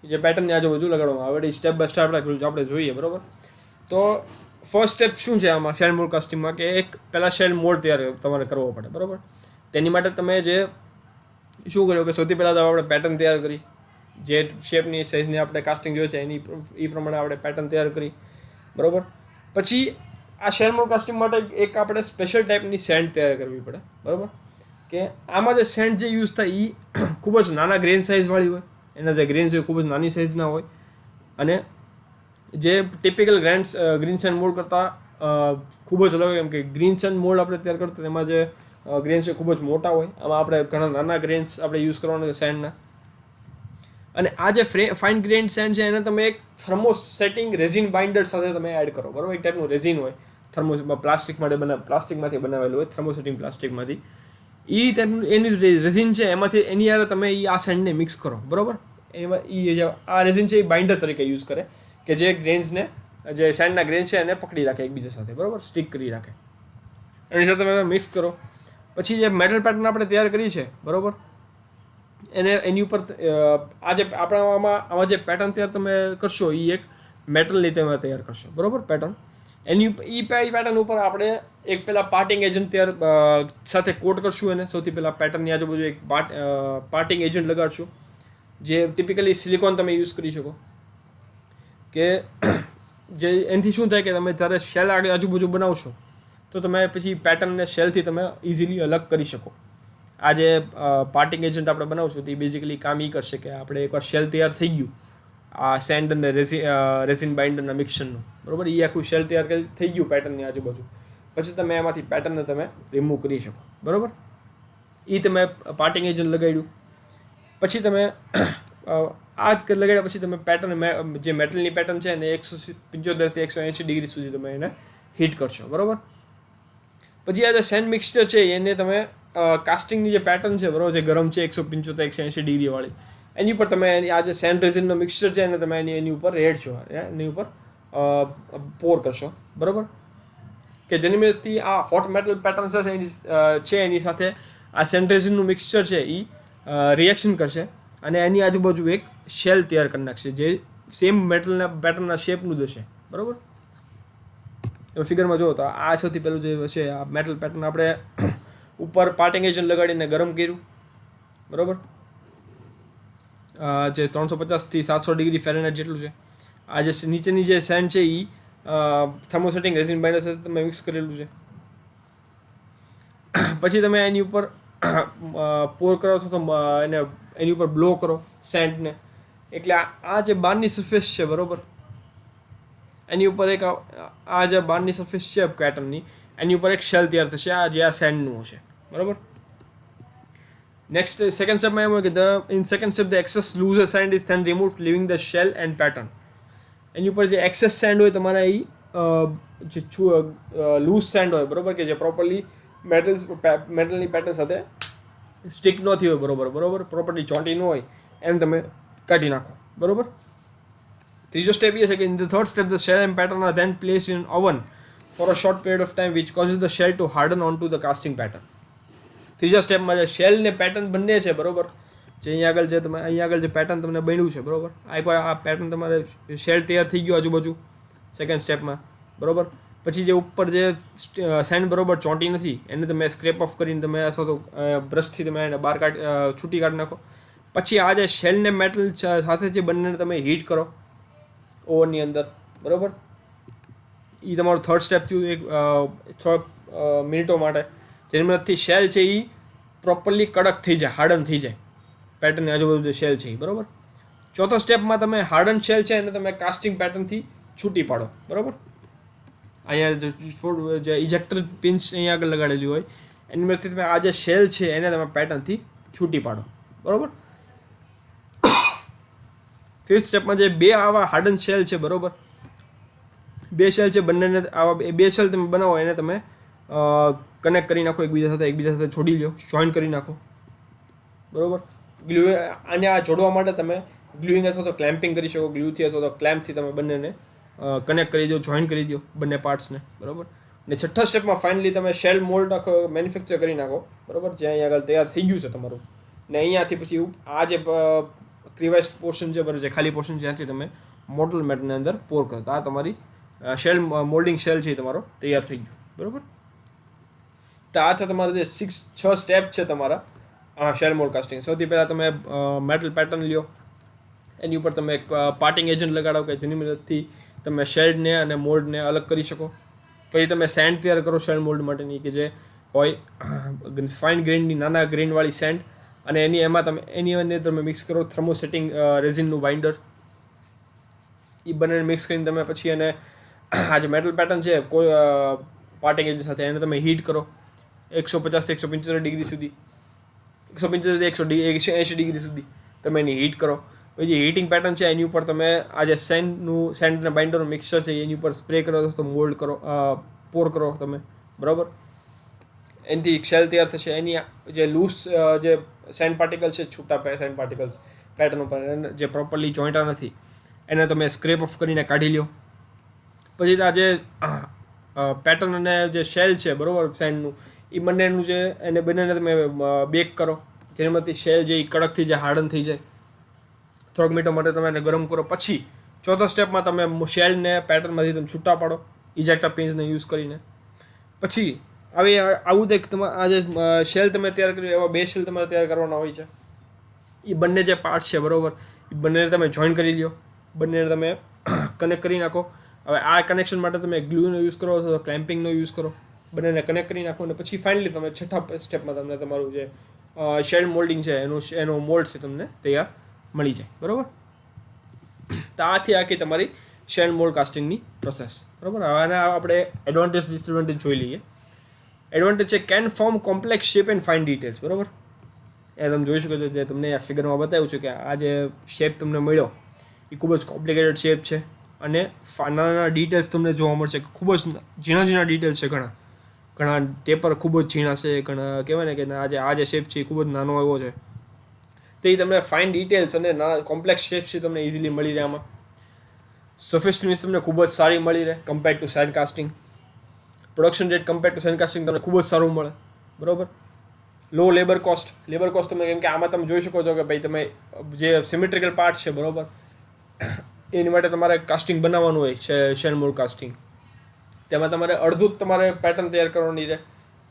જે પેટર્નની આજુબાજુ લગાડવામાં આવે. સ્ટેપ બાય સ્ટેપ આપણે જોઈએ, બરાબર. તો ફર્સ્ટ સ્ટેપ શું છે આમાં શેલ મોલ્ડ કાસ્ટિંગમાં, કે એક પહેલાં શેલ મોલ્ડ તૈયાર તમારે કરવો પડે, બરાબર. તેની માટે તમે જે શું કર્યું કે સૌથી પહેલાં તો આપણે પેટર્ન તૈયાર કરી, જે શેપની સાઇઝની આપણે કાસ્ટિંગ જોઈએ છે એની એ પ્રમાણે આપણે પેટર્ન તૈયાર કરી, બરાબર. પછી આ શેલ મોલ્ડ કાસ્ટિંગ માટે એક આપણે સ્પેશિયલ ટાઈપની સેન્ડ તૈયાર કરવી પડે, બરાબર. કે આમાં જે સેન્ટ જે યુઝ થાય એ ખૂબ જ નાના ગ્રેન સાઇઝવાળી હોય, એના જે ગ્રેન્સ હોય ખૂબ જ નાની સાઇઝના હોય, અને જે ટિપિકલ ગ્રીન સેન્ડ મોલ્ડ કરતાં ખૂબ જ અલગ, એમ કે ગ્રીન સેન્ડ મોલ્ડ આપણે તૈયાર કરતા એમાં જે ગ્રેન્સ છે ખૂબ જ મોટા હોય, આમાં આપણે ઘણા નાના ગ્રેન્સ આપણે યુઝ કરવાના છે સેન્ડના. અને આ જે ફાઇન ગ્રેન સેન્ડ છે એને તમે એક થર્મોસેટિંગ રેઝિન બાઇન્ડર સાથે તમે એડ કરો, બરાબર. એક ટાઈપનું રેઝિન હોય પ્લાસ્ટિકમાંથી બનાવેલું હોય, થર્મોસેટિંગ પ્લાસ્ટિકમાંથી. એ ટાઈપનું એની રેઝિન છે એમાંથી એની યારે તમે આ સેન્ડને મિક્સ કરો, બરાબર. એમાં આ રેઝિન છે એ બાઇન્ડર તરીકે યુઝ કરે, કે જે ગ્રેન્સને જે સેન્ડના ગ્રેન્સ છે એને પકડી રાખે એકબીજા સાથે, બરાબર, સ્ટિક કરી રાખે. એની સાથે તમે મિક્સ કરો. પછી જે મેટલ પેટર્ન આપણે તૈયાર કરી છે, બરાબર, એની ઉપર આ જે આમાં જે પેટર્ન તૈયાર તમે કરશો એ એક મેટલની તમે તૈયાર કરશો, બરાબર, પેટર્ન. એની પેટર્ન ઉપર આપણે એક પહેલાં પાર્ટિંગ એજન્ટ તૈયાર સાથે કોટ કરશું એને. સૌથી પહેલાં પેટર્નની આજુબાજુ એક પાર્ટિંગ એજન્ટ લગાડશું, જે ટિપિકલી સિલિકોન તમે યુઝ કરી શકો. કે જે એનાથી શું થાય કે તમે જ્યારે શેલ આજુબાજુ બનાવશો તો તમે પછી પેટર્નને શેલથી તમે ઇઝીલી અલગ કરી શકો. આ જે પાર્ટિંગ એજન્ટ આપણે બનાવશું તો એ બેઝિકલી કામ એ કરશે કે આપણે એકવાર શેલ તૈયાર થઈ ગયું આ સેન્ડ અને રેઝિન બાઇન્ડરના મિક્સરનું, બરાબર, એ આખું શેલ તૈયાર થઈ ગયું પેટર્નની આજુબાજુ, પછી તમે એમાંથી પેટર્નને તમે રિમૂવ કરી શકો, બરાબર. એ તમે પાર્ટિંગ એજન્ટ લગાડ્યું, પછી તમે આ જ લગાડ્યા પછી તમે પેટર્ન જે મેટલની પેટર્ન છે એને 175 થી 180 ડિગ્રી સુધી તમે એને હીટ કરશો, બરાબર. પછી આ જે સેન્ડ મિક્સચર છે એને તમે કાસ્ટિંગની જે પેટર્ન છે, બરાબર, જે ગરમ છે 175-180 ડિગ્રીવાળી, એની ઉપર તમે આ જે સેન્ડ રેઝિનનો મિક્સચર છે એને તમે એની ઉપર રેડશો, એની ઉપર પોર કરશો, બરાબર. કે જેની મદદથી આ હોટ મેટલ પેટર્ન છે એની સાથે આ સેન્ડ રેઝિનનું મિક્સચર છે એ રિએક્શન કરશે અને એની આજુબાજુ એક શેલ તૈયાર કરી નાખશે જે સેમ મેટલના પેટર્નના શેપનું જ હશે, બરાબર. તમે ફિગરમાં જુઓ તો આ સૌથી પહેલું જે છે આ મેટલ પેટર્ન આપણે ઉપર પાર્ટિંગ એજન્ટ લગાડીને ગરમ કર્યું, બરાબર, જે 350 થી 700 ડિગ્રી ફેરનહાઇટ જેટલું છે. આ જે નીચેની જે સેન્ડ છે એ થર્મોસેટિંગ રેઝિન બાઇન્ડર સાથે તમે મિક્સ કરેલું છે. પછી તમે એની ઉપર પોર કરો છો તો એને એની ઉપર બ્લો કરો સેન્ડને, એટલે આ જે બહારની સરફેસ છે, બરાબર, એની ઉપર એક આ જે બહારની સરફેસ છે પેટર્નની એની ઉપર એક શેલ તૈયાર થશે આ જે આ સેન્ડનું હશે, બરાબર. નેક્સ્ટ સેકન્ડ સ્ટેપમાં એમ હોય કે in second step the excess loose sand is then remove leaving the shell and pattern. એની ઉપર જે એક્સેસ સેન્ડ હોય તમારા એ જે લૂઝ સેન્ડ હોય, બરાબર, કે જે પ્રોપરલી મેટલની પેટર્ન સાથે સ્ટિક ન થઈ હોય, બરાબર, પ્રોપરલી ચોંટી ન હોય એમ તમે કાઢી નાખો, બરાબર. ત્રીજો સ્ટેપ એ છે કે in the third step the shell and pattern are then place in oven for a short period of time which causes the shell to harden on to the casting pattern. ત્રીજા સ્ટેપમાં જે shell ને pattern બંને છે, બરાબર, જે અહીંયા આગળ જે પેટર્ન તમને બન્યું છે, બરાબર, આ એકવાર આ પેટર્ન તમારે શેલ તૈયાર થઈ ગયો આજુબાજુ સેકન્ડ સ્ટેપમાં, બરાબર. પછી જે ઉપર જે સેન્ડ બરાબર ચોંટી નથી એને તમે સ્ક્રેપ ઓફ કરીને તમે અથવા તો બ્રશથી તમે એને બહાર છૂટી કાઢી નાખો. પછી આ જે શેલને મેટલ સાથે જે બંનેને તમે હીટ કરો ઓવનની અંદર, બરાબર, એ તમારું થર્ડ સ્ટેપ થયું 6 મિનિટો માટે, જેની મદદથી શેલ છે એ પ્રોપરલી કડક થઈ જાય, હાર્ડન થઈ જાય પેટર્નની આજુબાજુ જે શેલ છે એ, બરાબર. ચોથા સ્ટેપમાં તમે હાર્ડન શેલ છે એને તમે કાસ્ટિંગ પેટર્નથી છૂટી પાડો, બરાબર. અહીંયા જે ઇજેક્ટર પિન્સ અહીંયા આગળ લગાડેલી હોય એની મદદથી તમે આ જે શેલ છે એને તમે પેટર્નથી છૂટી પાડો, બરાબર. ફિફ્થ સ્ટેપમાં જે બે આવા હાર્ડન શેલ છે, બરાબર, બે શેલ છે બંનેને આવા બે શેલ તમે બનાવો એને તમે કનેક્ટ કરી નાખો એકબીજા સાથે છોડી લો, જોઈન કરી નાખો, બરાબર. આને આ જોડવા માટે તમે ગ્લુઈંગ અથવા તો ક્લેમ્પિંગ કરી શકો, ગ્લુથી અથવા તો ક્લેમ્પથી તમે બંનેને કનેક્ટ કરી દો, જોઈન કરી દો બંને પાર્ટ્સને, બરાબર. ને છઠ્ઠા સ્ટેપમાં ફાઇનલી તમે શેલ મોલ્ડ આખો મેન્યુફેક્ચર કરી નાખો, બરાબર, જે અહીંયા આગળ તૈયાર થઈ ગયું છે તમારું. ને અહીંયાથી પછી આ જે ક્રિવાઇસ પોર્શન છે, બરાબર, જે ખાલી પોર્શન છે ત્યાંથી તમે મોલ્ડ મેટની અંદર પોર કરો. તો આ તમારી શેલ મોલ્ડિંગ શેલ છે તમારો તૈયાર થઈ ગયો, બરાબર. તો આ છે તમારા જે 6 સ્ટેપ છે તમારા શેલ મોલ્ડ કાસ્ટિંગ. સૌથી પહેલાં તમે મેટલ પેટર્ન લ્યો, એની ઉપર તમે એક પાર્ટિંગ એજન્ટ લગાડો કે જેની મદદથી તમે શેડને અને મોલ્ડને અલગ કરી શકો. પછી તમે સેન્ડ તૈયાર કરો શેલ મોલ્ડ માટેની, કે જે હોય ફાઇન ગ્રેઇનની, નાના ગ્રેઇનવાળી સેન્ડ, અને એની અંદર તમે મિક્સ કરો થર્મોસેટિંગ રેઝિનનું બાઇન્ડર. એ બંનેને મિક્સ કરીને તમે પછી એને આ જે મેટલ પેટર્ન છે કોઈ પાર્ટિંગ એજન્ટ સાથે એને તમે હીટ કરો 150 થી 175 ડિગ્રી સુધી, 175 થી 180 ડિગ્રી સુધી તમે એની હીટ કરો. પછી જે હીટિંગ પેટર્ન છે એની ઉપર તમે આ જે સેન્ડ અને બાઇન્ડરનું મિક્સર છે એની ઉપર સ્પ્રે કરો તો મોલ્ડ કરો, પોર કરો તમે, બરાબર. એનાથી શેલ તૈયાર થશે. એની જે લૂઝ જે સેન્ડ પાર્ટિકલ છે, છૂટા સેન્ડ પાર્ટિકલ્સ પેટર્ન ઉપર જે પ્રોપરલી જોઈન્ટા નથી, એને તમે સ્ક્રેપ ઓફ કરીને કાઢી લો. પછી આ જે પેટર્ન અને જે શેલ છે, બરાબર, સેન્ડનું, એ બંનેનું જે એને બંનેને તમે બેક કરો, જેનામાંથી શેલ જે કડકથી જે હાર્ડન થઈ જાય. થોડોક મિનિટો માટે તમે એને ગરમ કરો. પછી ચોથા સ્ટેપમાં તમે શેલને પેટર્નમાંથી તમે છૂટા પાડો ઇજેક્ટા પિન્સને યુઝ કરીને. પછી આવું દેખ તમે આ જે શેલ તમે તૈયાર કર્યું એવા 2 શેલ તમારે તૈયાર કરવાના હોય છે. એ બંને જે પાર્ટ છે, બરાબર, એ બંનેને તમે જોઈન કરી લો, બંનેને તમે કનેક્ટ કરી નાખો. હવે આ કનેક્શન માટે તમે ગ્લુનો યુઝ કરો અથવા ક્લેમ્પિંગનો યુઝ કરો, બંનેને કનેક્ટ કરી નાખો. અને પછી ફાઇનલી તમે છઠ્ઠા સ્ટેપમાં તમને તમારું જે શેલ મોલ્ડિંગ છે એનો મોલ્ડ છે તમને તૈયાર મળી જાય, બરાબર. તો આથી આખી તમારી શેલ મોલ્ડ કાસ્ટિંગની પ્રોસેસ, બરાબર. હવે આના આપણે એડવાન્ટેજ ડિસએડવાન્ટેજ જોઈ લઈએ. એડવાન્ટેજ છે can form complex shape and fine details, બરાબર. એ તમે જોઈ શકો છો, જે તમને આ ફિગરમાં બતાવ્યું છે કે આ જે શેપ તમને મળ્યો એ ખૂબ જ કોમ્પ્લિકેટેડ શેપ છે, અને નાના નાના ડિટેલ્સ તમને જોવા મળશે, ખૂબ જ ઝીણા ડિટેલ્સ છે. ઘણા ટેપર ખૂબ જ ઝીણા છે, ઘણા કહેવાય ને કે આ જે શેપ છે એ ખૂબ જ નાનો એવો છે. તો એ તમને ફાઇન ડિટેલ્સ અને નાના કોમ્પ્લેક્સ શેપ્સ છે તમને ઇઝીલી મળી રહે. આમાં સરફેસ ફિનિશ તમને ખૂબ જ સારી મળી રહે compare to send casting. Production rate compare to send casting તમને ખૂબ જ સારું મળે, બરાબર. લો લેબર કોસ્ટ તમે, કેમ કે આમાં તમે જોઈ શકો છો કે ભાઈ તમે જે સિમેટ્રિકલ પાર્ટ છે, બરાબર, એની માટે તમારે કાસ્ટિંગ બનાવવાનું હોય છે શેલ મોલ્ડ કાસ્ટિંગ. તેમાં તમારે અડધું જ તમારે પેટર્ન તૈયાર કરવાની રહે,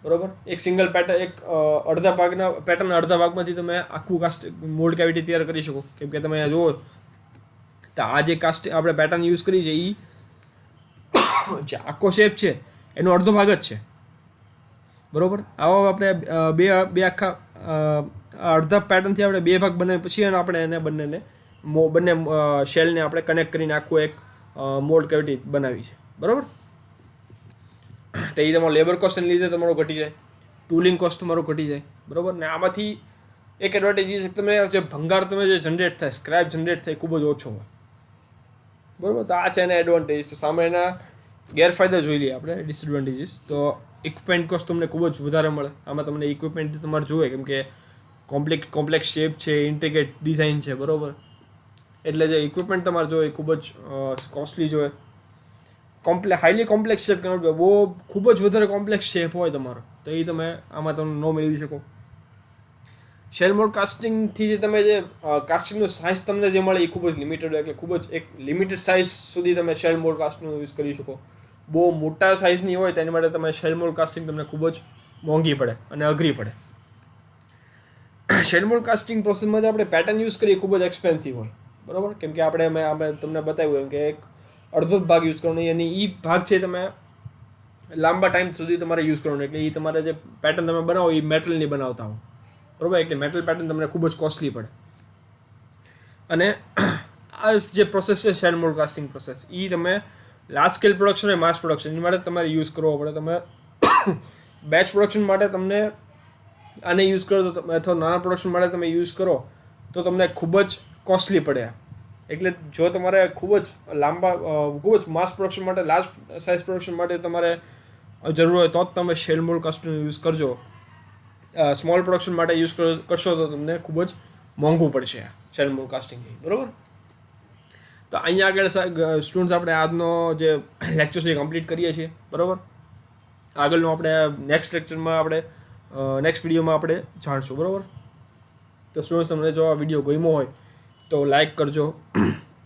બરાબર. એક સિંગલ પેટર્ન, એક અડધા ભાગમાંથી તમે આખું મોલ્ડ કેવિટી તૈયાર કરી શકો. કેમ કે તમે જુઓ તો આ જે આપણે પેટર્ન યુઝ કરી છે એ જે આખો શેપ છે એનો અડધો ભાગ જ છે, બરાબર. આવો આપણે બે આખા અડધા પેટર્નથી આપણે 2 ભાગ બનાવી પછી આપણે એને બંને શેલને આપણે કનેક્ટ કરીને આખું એક મોલ્ડ કેવિટી બનાવી છે, બરાબર. તો એ તમારો લેબર કોસ્ટને લીધે તમારો ઘટી જાય, ટૂલિંગ કોસ્ટ તમારો ઘટી જાય, બરાબર. ને આમાંથી એક એડવાન્ટેજ એ છે કે તમે જે ભંગાર જે જનરેટ થાય, સ્ક્રેપ જનરેટ થાય ખૂબ જ ઓછો હોય, બરાબર. તો આ છે એના એડવાન્ટેજ. સામે એના ગેરફાયદા જોઈ લઈએ આપણે, ડિસએડવાન્ટેજીસ. તો ઇક્વિપમેન્ટ કોસ્ટ તમને ખૂબ જ વધારે મળે. આમાં તમને ઇક્વિપમેન્ટ તમારે જોઈએ, કેમ કે કોમ્પ્લેક્સ શેપ છે, ઇન્ટ્રિકેટ ડિઝાઇન છે, બરાબર. એટલે જે ઇક્વિપમેન્ટ તમારે જોઈએ ખૂબ જ કોસ્ટલી જોઈએ. હાઈલી કોમ્પ્લેક્સ શેપ બહુ ખૂબ જ વધારે કોમ્પ્લેક્સ શેપ હોય તમારો, તો એ તમે આમાં તમે ન મેળવી શકો. શેલ મોલ્ડ કાસ્ટિંગથી જે તમે જે કાસ્ટિંગનો સાઇઝ તમને જે મળે એ ખૂબ જ લિમિટેડ હોય, એટલે ખૂબ જ એક લિમિટેડ સાઇઝ સુધી તમે શેલ મોલ્ડ કાસ્ટનો યુઝ કરી શકો. બહુ મોટા સાઇઝની હોય તેની માટે તમે શેલ મોલ્ડ કાસ્ટિંગ તમને ખૂબ જ મોંઘી પડે અને અઘરી પડે. શેલ મોલ્ડ કાસ્ટિંગ પ્રોસેસમાં જે આપણે પેટર્ન યુઝ કરીએ ખૂબ જ એક્સપેન્સિવ હોય, બરાબર. કેમ કે આપણે તમને બતાવ્યું એમ કે એક અડધો ભાગ યુઝ કરવાનો, અને એ ભાગ છે તમે લાંબા ટાઈમ સુધી તમારે યુઝ કરવાનો. એટલે એ તમારે જે પેટર્ન તમે બનાવો એ મેટલની બનાવતા હો, બરાબર. એટલે મેટલ પેટર્ન તમને ખૂબ જ કોસ્ટલી પડે. અને આ જે પ્રોસેસ છે શેલ મોલ્ડ કાસ્ટિંગ પ્રોસેસ, એ તમે લાર્જ સ્કેલ પ્રોડક્શન અને માસ પ્રોડક્શન એ માટે તમારે યુઝ કરવો પડે. તમે બેચ પ્રોડક્શન માટે તમને આને યુઝ કરો તો અથવા નાના પ્રોડક્શન માટે તમે યુઝ કરો તો તમને ખૂબ જ કોસ્ટલી પડે. એટલે જો તમારે ખૂબ જ માસ પ્રોડક્શન માટે, લાર્જ સાઇઝ પ્રોડક્શન માટે તમારે જરૂર હોય તો જ તમે શેલ મોલ્ડ કાસ્ટિંગનો યુઝ કરજો. સ્મોલ પ્રોડક્શન માટે યુઝ કરશો તો તમને ખૂબ જ મોંઘું પડશે શેલ મોલ્ડ કાસ્ટિંગ, બરાબર. તો અહીંયા આગળ સ્ટુડન્ટ્સ આપણે આજનો જે લેક્ચર છે એ કમ્પ્લીટ કરીએ છીએ, બરાબર. આગળનું આપણે નેક્સ્ટ લેક્ચરમાં આપણે નેક્સ્ટ વિડીયોમાં આપણે જાણશું, બરાબર. તો સ્ટુડન્ટ્સ, તમને જો આ વિડીયો ગમ્યો હોય તો લાઇક કરજો.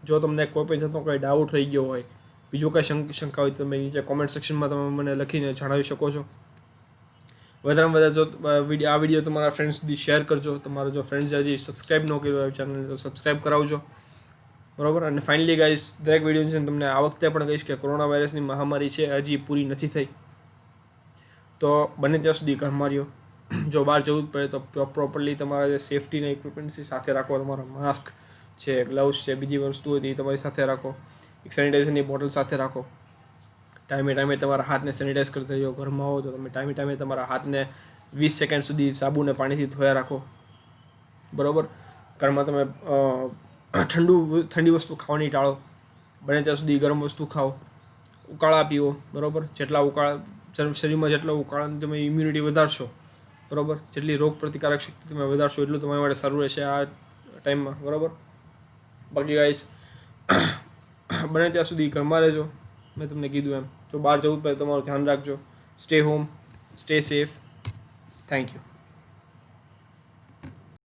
જો તમને કોઈ પણ જાતનો કોઈ ડાઉટ રહી ગયો હોય, બીજું કંઈ શંકા હોય, તમે નીચે કોમેન્ટ સેક્શનમાં તમે મને લખીને જણાવી શકો છો. વધારેમાં વધારે જો આ વિડીયો તમારા ફ્રેન્ડ્સ સુધી શેર કરજો. તમારો જો ફ્રેન્ડ્સ હજી સબસ્ક્રાઈબ ન કર્યું હોય ચેનલ તો સબસ્ક્રાઈબ કરાવજો, બરાબર. અને ફાઇનલી ગાઈસ, દરેક વિડીયો છે તમને આ વખતે પણ કહીશ કે કોરોના વાયરસની મહામારી છે હજી પૂરી નથી થઈ, તો બને ત્યાં સુધી ઘરમાં રહ્યો. જો બહાર જવું જ પડે તો પ્રોપરલી તમારા જે સેફ્ટીના ઇક્વિપમેન્ટ્સ સાથે રાખો. તમારા માસ્ક છે, ગ્લવ્સ છે, બીજી વસ્તુઓ હતી તમારી સાથે રાખો. એક સેનિટાઈઝરની બોટલ સાથે રાખો. ટાઈમે ટાઈમે તમારા હાથને સેનિટાઈઝ કરતા રહ્યો. ઘરમાં હો તો તમે ટાઈમે ટાઈમે તમારા હાથને 20 સેકન્ડ સુધી સાબુને પાણીથી ધોયા રાખો, બરાબર. ઘરમાં તમે ઠંડી વસ્તુ ખાવાની ટાળો. બને ત્યાં સુધી ગરમ વસ્તુ ખાઓ. ઉકાળા પીવો, બરાબર. શરીરમાં જેટલા ઉકાળાની તમે ઇમ્યુનિટી વધારશો, બરાબર, જેટલી રોગ પ્રતિકારક શક્તિ તમે વધારશો એટલું તમારા માટે સારું રહેશે આ ટાઈમમાં, બરાબર. બાકી ગાઈસ, બને ત્યાં સુધી ઘરમાં રહેજો. મેં તમને કીધું એમ, જો બહાર જવું પડે તમારું ધ્યાન રાખજો. Stay home, stay safe. Thank you.